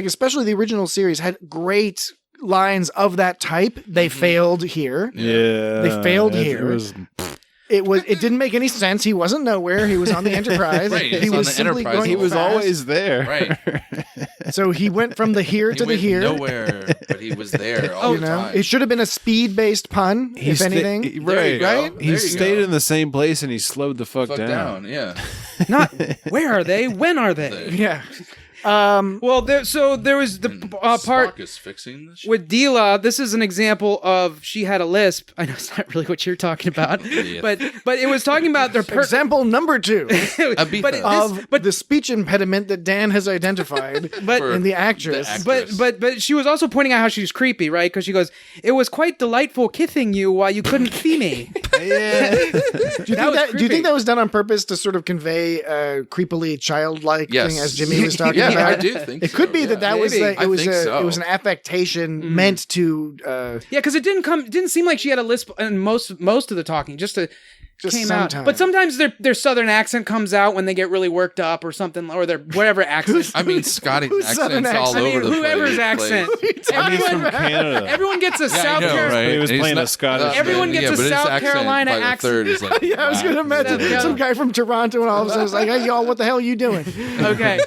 especially the original series, had great lines of that type. They failed here. Yeah. They failed here. It didn't make any sense. He wasn't nowhere. He was on the Enterprise. Right, He on was the simply Enterprise. going He was fast. always there. Right. So he went from the here to the went here. nowhere, but he was there all the time. It should have been a speed-based pun, if anything. There you go. right? There He you stayed go. in the same place and he slowed the fuck down. Yeah. Not where are they? When are they? Yeah. Well, there was the part Spock is fixing this shit. with Deela. This is an example of she had a lisp. I know it's not really what you're talking about, Yeah. but it was talking about their Example number 2 Ibiza. of the speech impediment that Dan has identified But- in the actress. But she was also pointing out how she was creepy, right? Because she goes, "It was quite delightful kissing you while you couldn't see me." Yeah. Do you think that was done on purpose to sort of convey a creepily childlike Yes. thing, as Jimmy was talking Yeah, about? I do think it could so, be yeah. that was Maybe. I think so. it was an affectation meant to Yeah, because it didn't seem like she had a lisp in most of the talking. Just came out. sometimes. But sometimes their southern accent comes out when they get really worked up or something, or their whatever accent. I mean, Scotty's Who's southern accent's all accent? over the place. Whoever's accent. And he's from Canada. Everyone gets a Yeah, South I know, Carolina. right? He was And he's playing a not- Scottish Everyone gets a but his South accent Carolina by the accent. third is like, Yeah, I was wow. going to imagine Yeah. some guy from Toronto and all of a sudden it's like, hey, y'all, what the hell are you doing? Okay.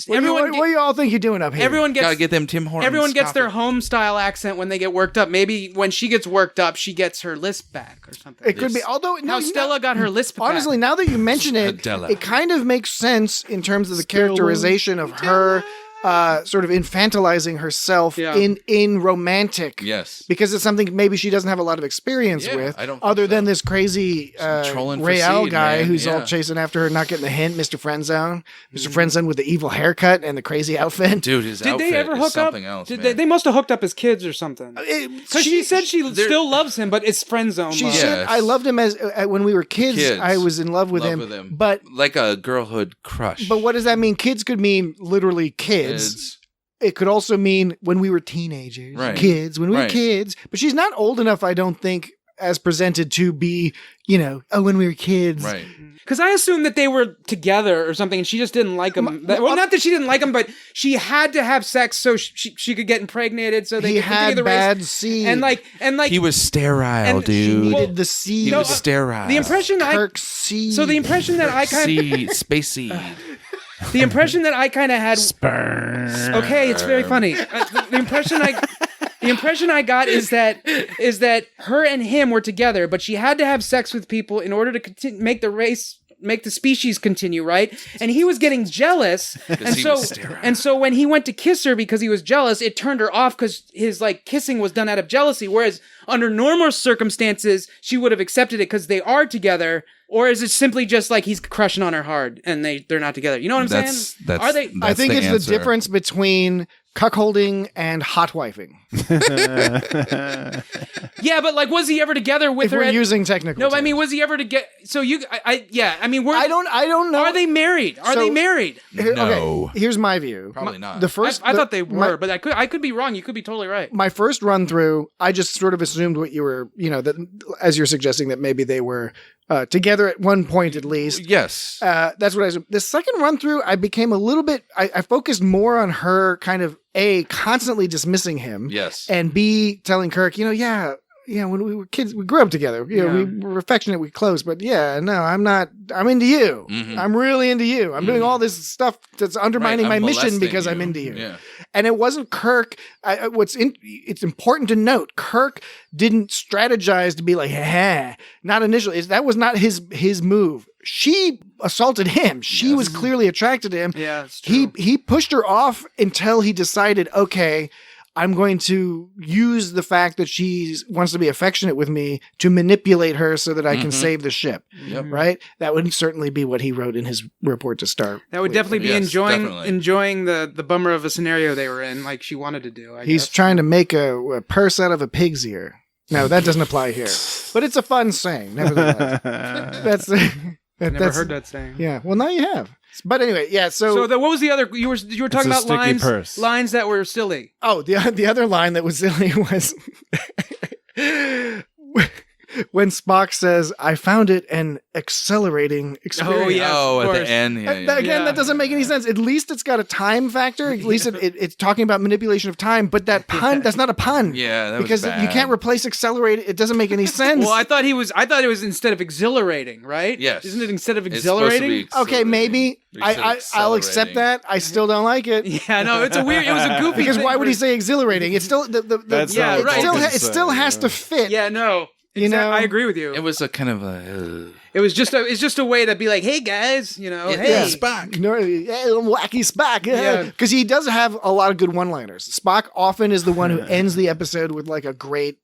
What do you all think you're doing up here? Everyone Gotta gets get them Tim Hortons. everyone gets their coffee. home style accent when they get worked up. Maybe when she gets worked up, she gets her lisp back or something. It could be, although Now Stella got her lisp honestly, back. now that you mention it, Deela. it kind of makes sense in terms of the characterization of her sort of infantilizing herself Yeah. in romantic. Yes. Because it's something maybe she doesn't have a lot of experience Yeah, with, I don't think other than so. this crazy trolling for Rael seed, guy man. who's all Yeah. chasing after her, not getting the hint, Mr. Friendzone. Mr. Friendzone with the evil haircut and the crazy outfit. Dude, his Did outfit they ever is hook up? something else, man. They must have hooked up as kids or something. Because she said she still loves him, but it's friend zone. She love. said, Yes. I loved him as when we were kids. I was in love with him. But like a girlhood crush. what does that mean? Kids could mean literally kids. It could also mean when we were teenagers, Right. kids, when we were Right. kids. But she's not old enough, I don't think, as presented to be, when we were kids. Right. Because I assumed that they were together or something, and she just didn't like him. Well, not that she didn't like him, but she had to have sex so she could get impregnated, so they He could continue had the bad race. seed. And like He was sterile, and She dude. needed the seed. He was sterile. the impression Kirk's seed. so the impression that I kind of Seed, space seed. the impression that I kind of had. Sperm. Okay, it's very funny. The impression I got is that her and him were together, but she had to have sex with people in order to make the species continue, right? And he was getting jealous, and he so was sterile. and so when he went to kiss her because he was jealous, it turned her off because his kissing was done out of jealousy. Whereas under normal circumstances, she would have accepted it because they are together. Or is it simply just like he's crushing on her hard and they're not together? You know what I'm saying? Are they? I think the it's answer. the difference between cuckolding and hot wifing. Yeah, but like, was he ever together with If her? we're using technical No, I terms. mean, was he ever to get? So you, I mean, I don't know. Are they married? Are So- they married? No. Okay, here's my view. Probably not. The first, I thought they were, my- but I could be wrong. You could be totally right. my first run through, I just sort of assumed what you were, that as you're suggesting that maybe they were together at one point at least. Yes. That's what I assumed. The second run through, I became a little bit, I focused more on her kind of A, constantly dismissing him. Yes. And B, telling Kirk, when we were kids, we grew up together. We were affectionate, we close, but I'm into you. Mhm. I'm really into you. I'm doing all this stuff that's undermining Right, my I'm mission molesting because you. I'm into you. Yeah. And it wasn't Kirk. It's important to note, Kirk didn't strategize to be like, not initially. That was not his move. She assaulted him. She was clearly attracted to him. Yeah, it's true. He pushed her off until he decided, okay, I'm going to use the fact that she wants to be affectionate with me to manipulate her so that I can save the ship. Yep. Right? That would certainly be what he wrote in his report to start. That would definitely be Yes, enjoying definitely. enjoying the bummer of a scenario they were in, like she wanted to do. I He's guess. trying to make a purse out of a pig's ear. No, that doesn't apply here. But it's a fun saying, nevertheless. Never heard that saying. Yeah, well, now you have. But anyway, yeah. So what was the other? You were talking a about sticky purse. lines that were silly. oh, the other line that was silly was when Spock says, "I found it an accelerating experience." Oh, yeah. Oh, of at the course. end. Yeah, Again, yeah. that doesn't make any sense. At least it's got a time factor. At least it's talking about manipulation of time. But that pun, that's not a pun. Yeah, that was because bad. you can't replace accelerate. It doesn't make any sense. Well, I thought it was instead of exhilarating, right? Yes. Isn't it instead of It's supposed to be exhilarating? Okay, maybe You said I'll accept accelerating. that. I still don't like it. Yeah, no, it was a goofy. Because thing why would he for- say exhilarating? It's still That's Yeah, not what right. Vulcans it still say, has yeah. to fit. Yeah, no. You know? I agree with you. It was a kind of a. It's just a way to be like, hey guys, hey, Spock. No, wacky Spock. Yeah. Because he does have a lot of good one-liners. Spock often is the one who ends the episode with like a great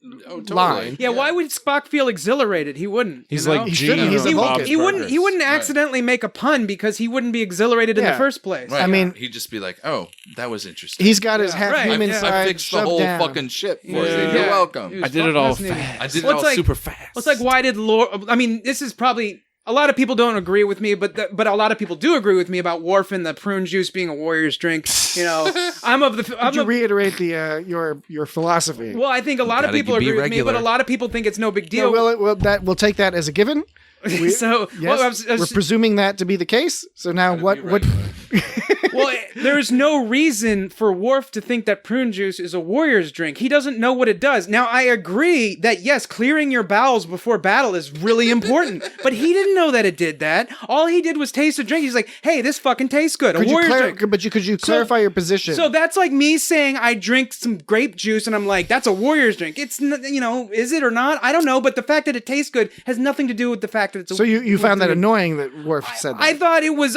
line. Yeah, why would Spock feel exhilarated? He wouldn't. He's you know? like He shouldn't. Gene He's a from Vulcan. Bob's He wouldn't. Burgers. He wouldn't accidentally make a pun because he wouldn't be exhilarated in Yeah. the first place. Right. I mean- he'd just be like, "Oh, that was interesting. He's got his Yeah, half right, human yeah. side I fixed the shoved whole down. fucking ship for you. Yeah. You're welcome. I did it all Fascinating. fast. I did Well, it all it's like- super fast." It's like, why did Lord? I mean, this is probably a lot of people don't agree with me, but a lot of people do agree with me about Worf and the prune juice being a warrior's drink. You know, Could you reiterate the your philosophy? Well, I think a lot of Gotta people be agree with me, but regular. a lot of people think it's no big Yeah, deal. we'll take that as a given. So, Yes, well, I was- we're presuming that to be the case. So now what? well, there's no reason for Worf to think that prune juice is a warrior's drink. He doesn't know what it does. Now, I agree that, yes, clearing your bowels before battle is really important, but he didn't know that it did that. All he did was taste a drink. He's like, hey, this fucking tastes good. Could a warrior's drink. could you clarify your position? So that's like me saying I drink some grape juice and I'm like, that's a warrior's drink. It's, is it or not? I don't know. But the fact that it tastes good has nothing to do with the fact that it's a So you found that annoying that Worf said that. I thought it was.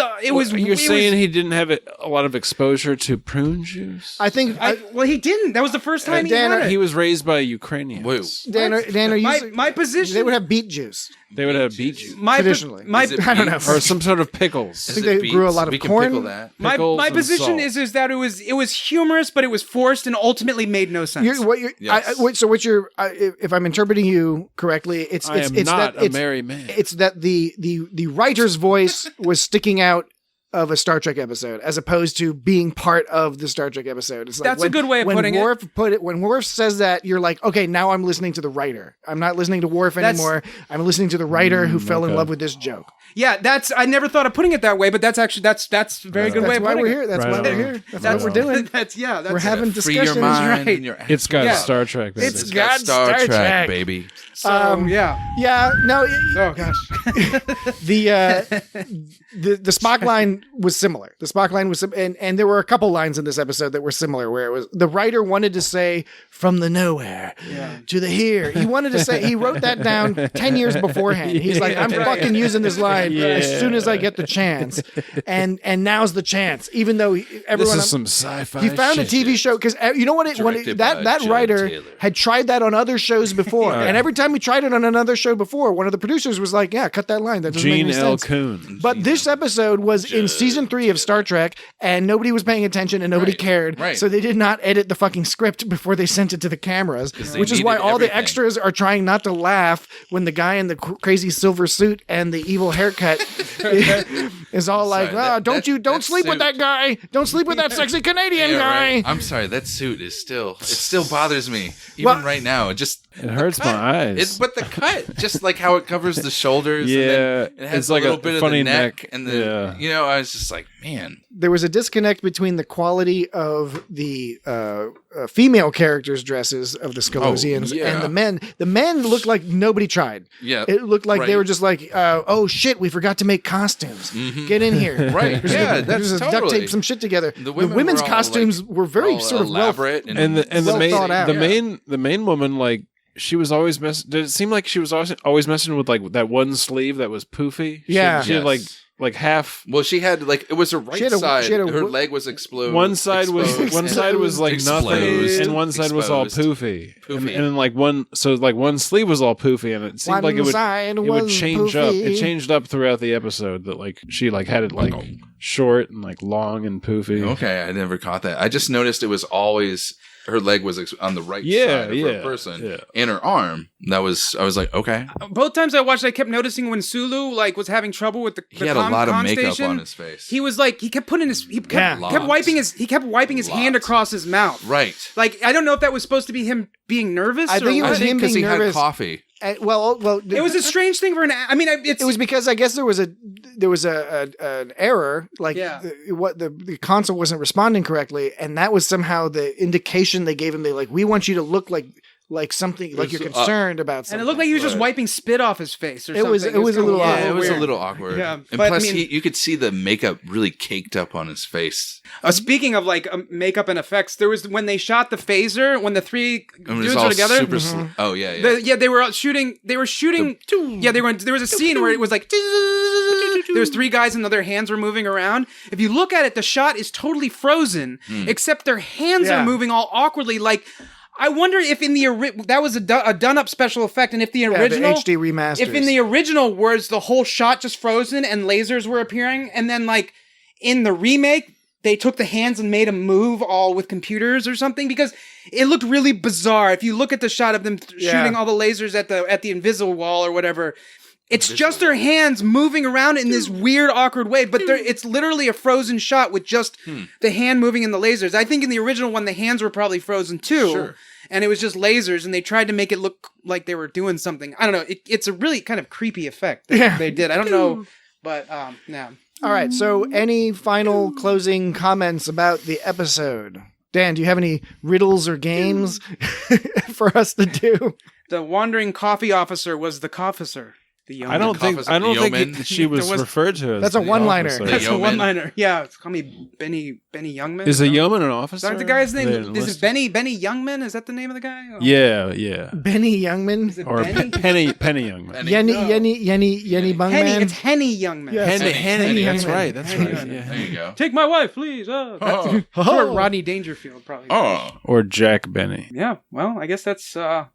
You're saying he didn't have a lot of exposure to prune juice? I think well, he didn't. That was the first time he Dan, had it. He was raised by Ukrainians. Wait. Dan, are you my position. They would have beet juice They would have beet juice. traditionally. Is it I don't know. beets? Or some sort of pickles. Is think it they grew a lot of we can corn. pickle that. My Pickles and position salt. is that it was humorous, but it was forced and ultimately made no sense. Yes. What you're if I'm interpreting you correctly, it's I it's am it's not that a it's, merry man. it's that the writer's voice was sticking out of a Star Trek episode as opposed to being part of the Star Trek episode. It's like That's a good way of putting it. When Worf says that, you're like, okay, now I'm listening to the writer. I'm not listening to Worf anymore. I'm listening to the writer who fell in love with this joke. Yeah, I never thought of putting it that way, but that's actually that's a very good way That's of why putting we're it. here. That's Right why on. we're here. That's That's what we're doing. We're having Free your discussions. mind right. and your It's got Yeah. Star Trek. Baby. It's It's got got Star Star Trek, Trek. baby. So, yeah. Yeah, no, Oh gosh. the Spock line was similar. The Spock line was, and there were a couple lines in this episode that were similar, where it was the writer wanted to say from the nowhere to the here. He wanted to say, he wrote that down 10 years beforehand. He's like, I'm fucking using this line as soon as I get the chance, and now's the chance. Even though everyone, This is some sci-fi. he found a shit. TV show because you know what? Directed by That John writer Taylor. had tried that on other shows before, and every time he tried it on another show before, one of the producers was like, "Yeah, cut that line. That doesn't make Gene any L. sense." Coon. But this episode was in season 3 of Star Trek, and nobody was paying attention, and nobody Right, cared. right. So they did not edit the fucking script before they sent it to the cameras, they which is why needed all the everything. extras are trying not to laugh when the guy in the crazy silver suit and the evil haircut is all like, sorry, "Don't sleep with suit- that guy. Don't sleep with that sexy Canadian guy." right. I'm sorry. That suit is still. It still bothers me even Well- right now. It just. It hurts my eyes. But the cut, just like how it covers the shoulders. Yeah, and then it has it's like a little a bit of funny the neck, neck. and then Yeah. I was just like, man. There was a disconnect between the quality of the female characters' dresses of the Scalosians yeah. and the men. The men looked like nobody tried. Yeah, It looked like they right. were just like, oh shit, we forgot to make costumes. Get in here. Right. Yeah, that's Just duct totally. tape some shit together. The women women's were all, costumes like, were very all sort of elaborate and the well main thought out. the main woman, like, she was always did it seem like she was always messing with like that one sleeve that was poofy? Yeah. She had like like half. Well, she had like it was her right side. Her leg was exploded. One side was like nothing, exposed, and one side was all poofy. And then like one sleeve was all poofy, and it seemed One like it would change up. poofy. It changed up throughout the episode. That like she like had it like short and like long and poofy. Okay, I never caught that. I just noticed it was always her leg was on the right side of her person, and her arm. I was like, okay. Both times I watched, I kept noticing when Sulu like was having trouble with the He had a lot of makeup station, on his face. He was like, he kept wiping his hand across his mouth. Right. Like I don't know if that was supposed to be him being nervous. I think it was him because being he nervous. had coffee. Well, it was a strange thing for an. I mean, it was because I guess there was an error, like the console wasn't responding correctly, and that was somehow the indication they gave him. They like, we want you to look like something, like you're concerned about something. And it looked like he was just wiping spit off his face or something. It was a little odd. It was a little awkward. Yeah, and but, plus, I mean, you could see the makeup really caked up on his face. Speaking of like makeup and effects, there was when they shot the phaser when the three dudes were together. Oh yeah. They were shooting. There was a scene where it was like there was three guys and their hands were moving around. If you look at it, the shot is totally frozen, except their hands are moving all awkwardly. Like I wonder if in the that was a done up special effect, and if the original the HD remasters. If in the original was the whole shot just frozen and lasers were appearing, and then like in the remake they took the hands and made them move all with computers or something, because it looked really bizarre. If you look at the shot of them shooting all the lasers at the invisible wall or whatever, it's just their hands moving around in this weird, awkward way, but it's literally a frozen shot with just the hand moving in the lasers. I think in the original one, the hands were probably frozen too, and it was just lasers, and they tried to make it look like they were doing something. I don't know. It's a really kind of creepy effect that they did. I don't know, but yeah. All right, so any final closing comments about the episode? Dan, do you have any riddles or games for us to do? The wandering coffee officer was the cofficer. I don't think she was referred to as. That's a one-liner. That's a one-liner. Yeah, call me Benny Youngman. Is a yeoman an officer? Is that the guy's name? Is it Benny Youngman? Is that the name of the guy? Oh. Yeah. Benny Youngman? Is it or Benny? Penny Youngman. Yenny Bungman? It's Henny Youngman. Yes. Henny. That's Youngman. right. That's right. Yeah. There you go. Take my wife, please. Or Rodney Dangerfield, probably. Or Jack Benny. Yeah. Well, I guess that's. So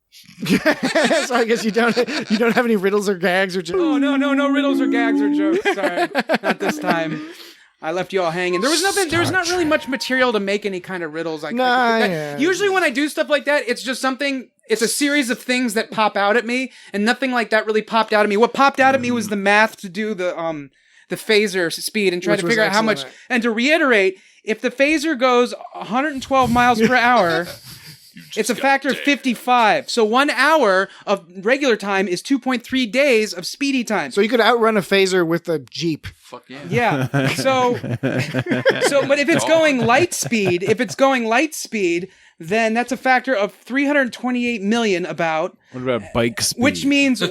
I guess you don't have any riddles or gags or jokes. Oh no riddles or gags or jokes. Sorry, not this time. I left you all hanging. There was nothing. There's not really much material to make any kind of riddles. Usually when I do stuff like that, it's just something. It's a series of things that pop out at me, and nothing like that really popped out at me. What popped out at me was the math to do the phaser speed and try to figure out how much. And to reiterate, if the phaser goes 112 miles per hour. It's a factor of 55. So 1 hour of regular time is 2.3 days of speedy time. So you could outrun a phaser with a Jeep. Fuck yeah. Yeah. So but if it's going light speed, then that's a factor of 328 million about. What about bike speed? Which means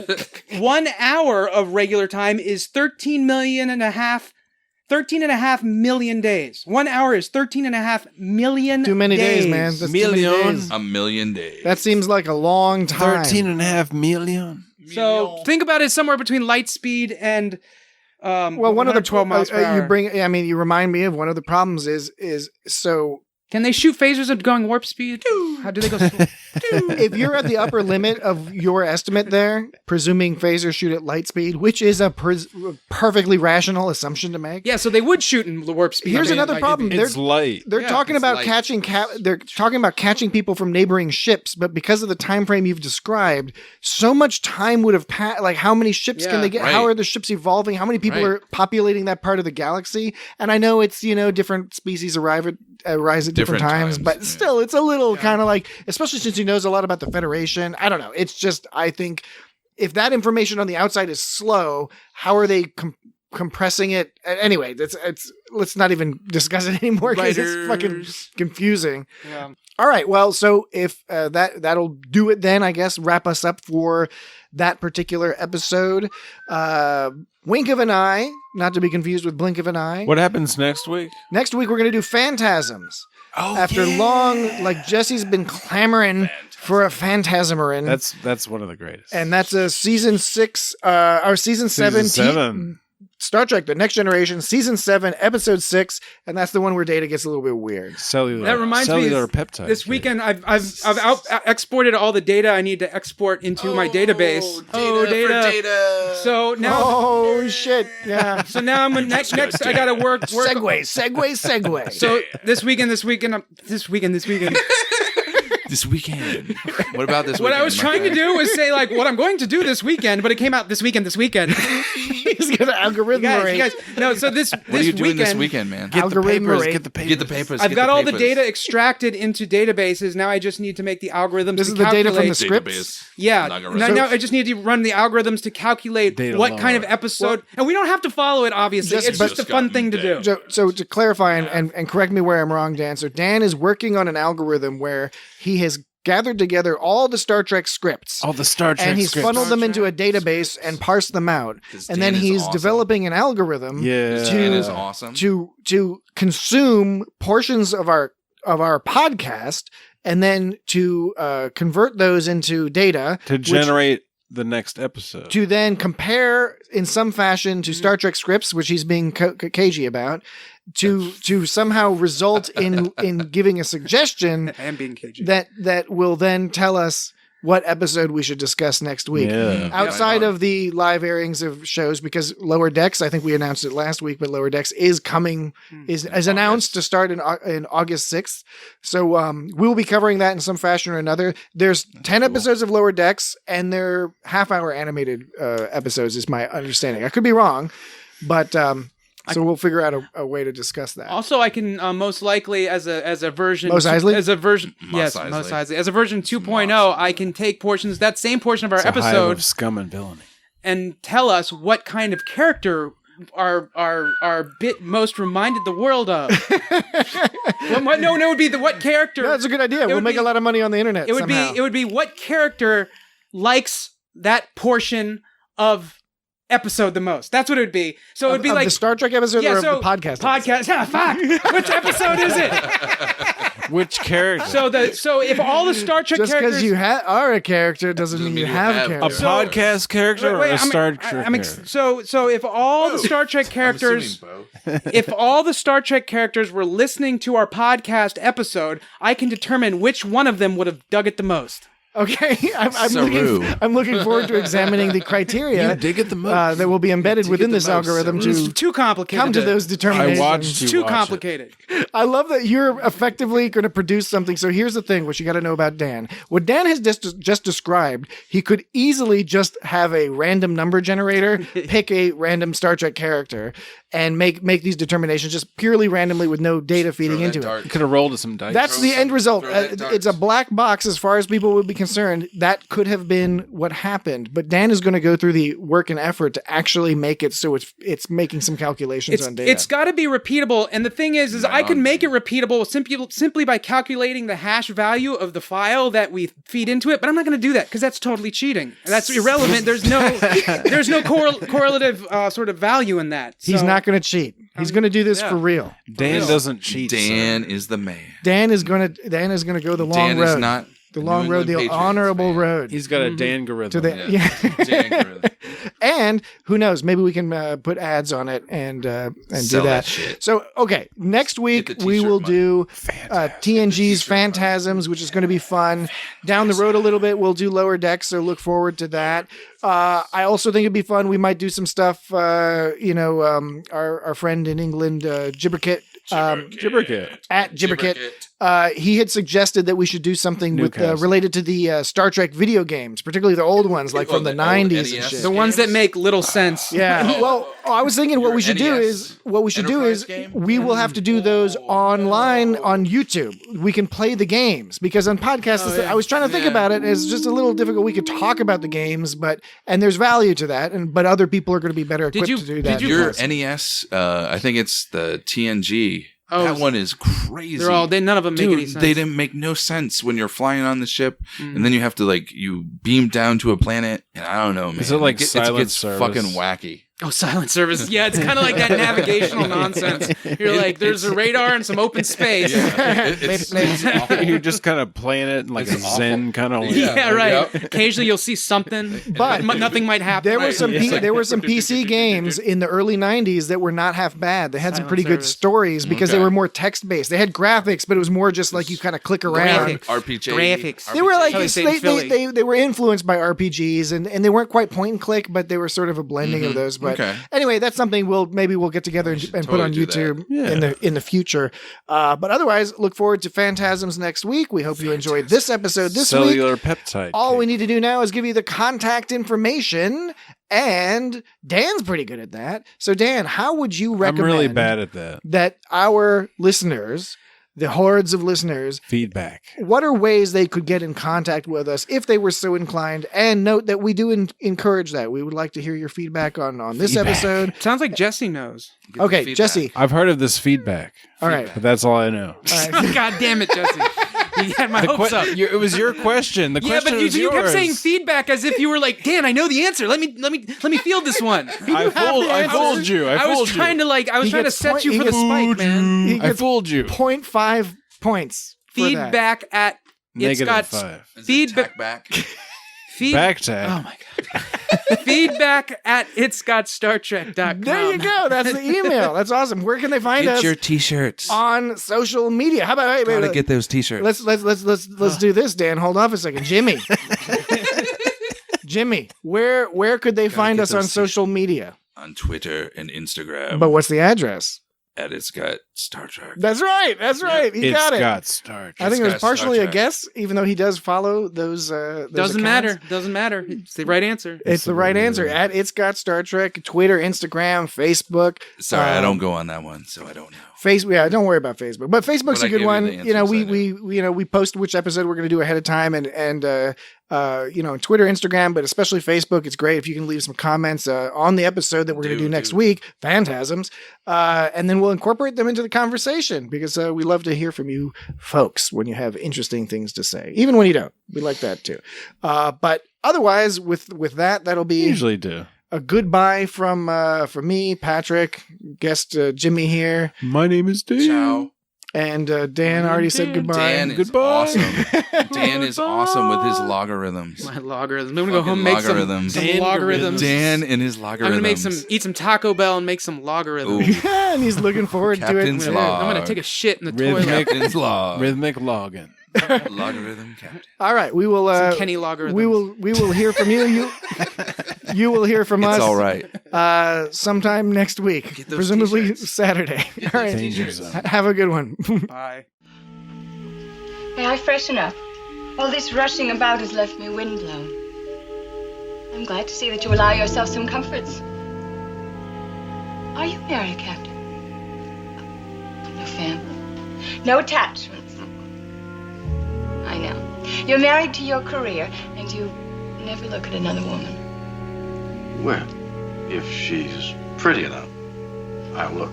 1 hour of regular time is 13.5 million days. 1 hour is 13.5 million Too many days, man. That's Million. A million days. That seems like a long time. 13.5 million. So think about it somewhere between light speed and well, one of the 12 miles per hour. you remind me of one of the problems is so. Can they shoot phasers at going warp speed? How do they go? If you're at the upper limit of your estimate there, presuming phasers shoot at light speed, which is a perfectly rational assumption to make. Yeah, so they would shoot in the warp speed. Here's another problem. It's light. They're talking about catching. They're talking about catching people from neighboring ships, but because of the time frame you've described, so much time would have passed. Like, how many ships can they get? Right. How are the ships evolving? How many people are populating that part of the galaxy? And I know it's different species rise at different times, but still, it's a little kind of like, especially since he knows a lot about the Federation. I don't know. It's just, I think if that information on the outside is slow, how are they compressing it? Anyway, let's not even discuss it anymore because it's fucking confusing. Yeah. All right. Well, so if that'll do it then, I guess, wrap us up for that particular episode. Wink of an eye, not to be confused with blink of an eye. What happens next week? Next week, we're going to do Phantasms. After long, like Jesse's been clamoring for a Phantasmarin. That's one of the greatest. And that's a season 6, or season 7. Star Trek: The Next Generation, Season 7, Episode 6, and that's the one where Data gets a little bit weird. Cellular. That reminds me, peptides. this weekend I've exported all the data I need to export into my database. Data. So now, Oh shit! Yeah. so now I'm next. I gotta work. Segue. So this weekend. This weekend. What about this weekend? What I was trying to do was say like what I'm going to do this weekend, but it came out this weekend. He's got an algorithm. You guys, no. So this What are you doing this weekend, man? Get the papers. Get the papers. Get the papers. I've got all the data extracted into databases. Now I just need to make the algorithms. This to is the data from the calculate- scripts. Yeah. Algorithm. Now I just need to run the algorithms to calculate Data what lower. kind of episode, and we don't have to follow it. Obviously, Just- it's but- just a fun thing to do. So to clarify and correct me where I'm wrong, Dan. So Dan is working on an algorithm where he has gathered together all the Star Trek scripts. All the Star Trek And he's scripts. funneled them into a database and parsed them out. 'Cause And then Dan is he's awesome. developing an algorithm Yeah. Dan is awesome. to consume portions of our podcast and then to convert those into data to generate the next episode. to then compare in some fashion to Star Trek scripts, which he's being cagey about, to somehow result in giving a suggestion I am being cagey. that will then tell us what episode we should discuss next week. Yeah. Outside of the live airings of shows, because Lower Decks, I think we announced it last week, but Lower Decks is coming, is announced to start in August 6th. So we'll be covering that in some fashion or another. There's 10 episodes of Lower Decks, and they're half-hour animated episodes, is my understanding. I could be wrong, but so we'll figure out a way to discuss that. Also, I can most likely as a version Mos Eisley? as a version Mos yes Eisley. Mos Eisley as a version 2.0, I can take portions that same portion of our It's a hive episode of scum and villainy. and tell us what kind of character our bit most reminded the world of. No, it would be what character. No, that's a good idea. We'll would make be- a lot of money on the internet. It would somehow. be what character likes that portion of episode the most. That's what it would be. So it would be of like the Star Trek episode or of the podcast. Podcast. Yeah, fuck. Which episode is it? Which character? So if all the Star Trek Just characters because you are a character doesn't mean you have a character. podcast character or a Star Trek I'm character? so if all the Star Trek characters if all the Star Trek characters were listening to our podcast episode, I can determine which one of them would have dug it the most. Okay, Saru. I'm looking forward to examining the criteria You dig it the most. that will be embedded within the this most, algorithm It's to too complicated. come to those determinations. I watched It's you too watch it. complicated. I love that you're effectively going to produce something. So here's the thing, what you got to know about Dan. What Dan has just described, he could easily just have a random number generator, pick a random Star Trek character, and make these determinations just purely randomly with no data feeding into it. You could have rolled some dice. That's the end result. throw that darts. It's a black box as far as people would be concerned. That could have been what happened. But Dan is going to go through the work and effort to actually make it so it's making some calculations on data. It's got to be repeatable, and the thing is I can make it repeatable simply by calculating the hash value of the file that we feed into it. But I'm not going to do that because that's totally cheating. That's irrelevant. There's no correlative sort of value in that. He's So- not going to cheat. He's going to do this for real. Dan doesn't cheat. Dan is the man. Dan is going to go the long Dan road. is not the long road, the honorable road. He's got a Dan algorithm. To the, Dan and who knows? Maybe we can put ads on it and do Sell that. that shit. So okay, next week Get the we t-shirt will money. do TNG's Phantasms, which is going to be fun. Down the road a little bit, we'll do Lower Decks, so look forward to that. I also think it'd be fun. We might do some stuff. Our friend in England, Gibberkit. Gibberkit. At Gibberkit. He had suggested that we should do something with Newcastle. related to the Star Trek video games, particularly the old ones, like from the 90s and NES. shit. the ones that make little sense. Yeah. Well, I was thinking what we should do NES is we will have to do those Oh. online on YouTube. We can play the games because on podcasts, I was trying to think about it. It's just a little difficult. We could talk about the games, and there's value to that. But other people are going to be better equipped to do that. Your NES, I think it's the TNG. Oh, that one is crazy. None of them make any sense. They didn't make no sense when you're flying on the ship, and then you have to you beam down to a planet, And I don't know, man. Is it like it silent gets service? fucking wacky. Oh, silent service. Yeah, it's kind of like that navigational nonsense. You're like, there's a radar and some open space. You're just kind of playing it in like a zen kind of. Yeah, right. Occasionally you'll see something, but nothing might happen. There were some PC games in the early 90s that were not half bad. They had some pretty good stories because they were more text-based. They had graphics, but it was more just like you kind of click around. Graphics. They were like, RPG. they were influenced by RPGs, and they weren't quite point and click, but they were sort of a blending of those. But anyway, that's something we'll get together and put on YouTube in the future. But otherwise, look forward to Phantasms next week. We hope you enjoyed this episode this week. Cellular peptide. All we need to do now is give you the contact information, and Dan's pretty good at that. So Dan, how would you recommend? I'm really bad at that. That our listeners, the hordes of listeners, feedback. What are ways they could get in contact with us if they were so inclined? And note that we do encourage that. We would like to hear your feedback on this episode. Sounds like Jesse knows. Okay, Jesse. I've heard of this feedback. All right. But that's all I know. All right. God damn it, Jesse. You had my hopes up. It was your question. The question was you yours. kept saying feedback as if you were like, Dan, I know the answer. Let me field this one. I fooled you. I was trying to set you for the spike, man. I fooled you. 0.5 points. Feedback at -5. Feedback back. Back tag. Oh my god. Feedback at itsgotstartrek.com. There you go. That's the email. That's awesome. Where can they find us? Get your t-shirts on social media. How about Gotta get those t-shirts. Let's do this, Dan. Hold off a second. Jimmy. Jimmy, where could they find us on social media? On Twitter and Instagram. But what's the address? At It's Got Star Trek. That's right. That's right. He got it. It's got Star Trek. I think it was partially a guess, even though he does follow those. Doesn't matter. Doesn't matter. It's the right answer. It's the right answer. At It's Got Star Trek, Twitter, Instagram, Facebook. Sorry, I don't go on that one, so I don't know. Yeah, don't worry about Facebook. But Facebook's a good one. We post which episode we're going to do ahead of time, and Twitter, Instagram, but especially Facebook. It's great if you can leave some comments on the episode that we're going to do next week, Phantasms, and then we'll incorporate them into the conversation because we love to hear from you folks when you have interesting things to say, even when you don't. We like that too. But otherwise, with that, that'll be usually do. A goodbye from me, Patrick, guest Jimmy here. My name is Dan. Ciao. And Dan already said goodbye. Dan is awesome. Dan is awesome with his logarithms. My logarithms. I'm gonna go home and make some logarithms. Dan and his logarithms. I'm gonna eat some Taco Bell and make some logarithms. And he's looking forward to it. I'm gonna take a shit in the toilet. Captain's log. Rhythmic logging. Logarithm captain. All right, we will. Kenny logarithms. We will hear from you. You will hear from us. It's all right. Sometime next week, presumably t-shirts. Saturday. All right. Have a good one. Bye. May I freshen up? All this rushing about has left me windblown. I'm glad to see that you allow yourself some comforts. Are you married, Captain? No family? No attachments? I know. You're married to your career, and you never look at another woman. Well, if she's pretty enough, I'll look.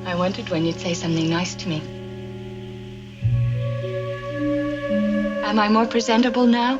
I wondered when you'd say something nice to me. Am I more presentable now?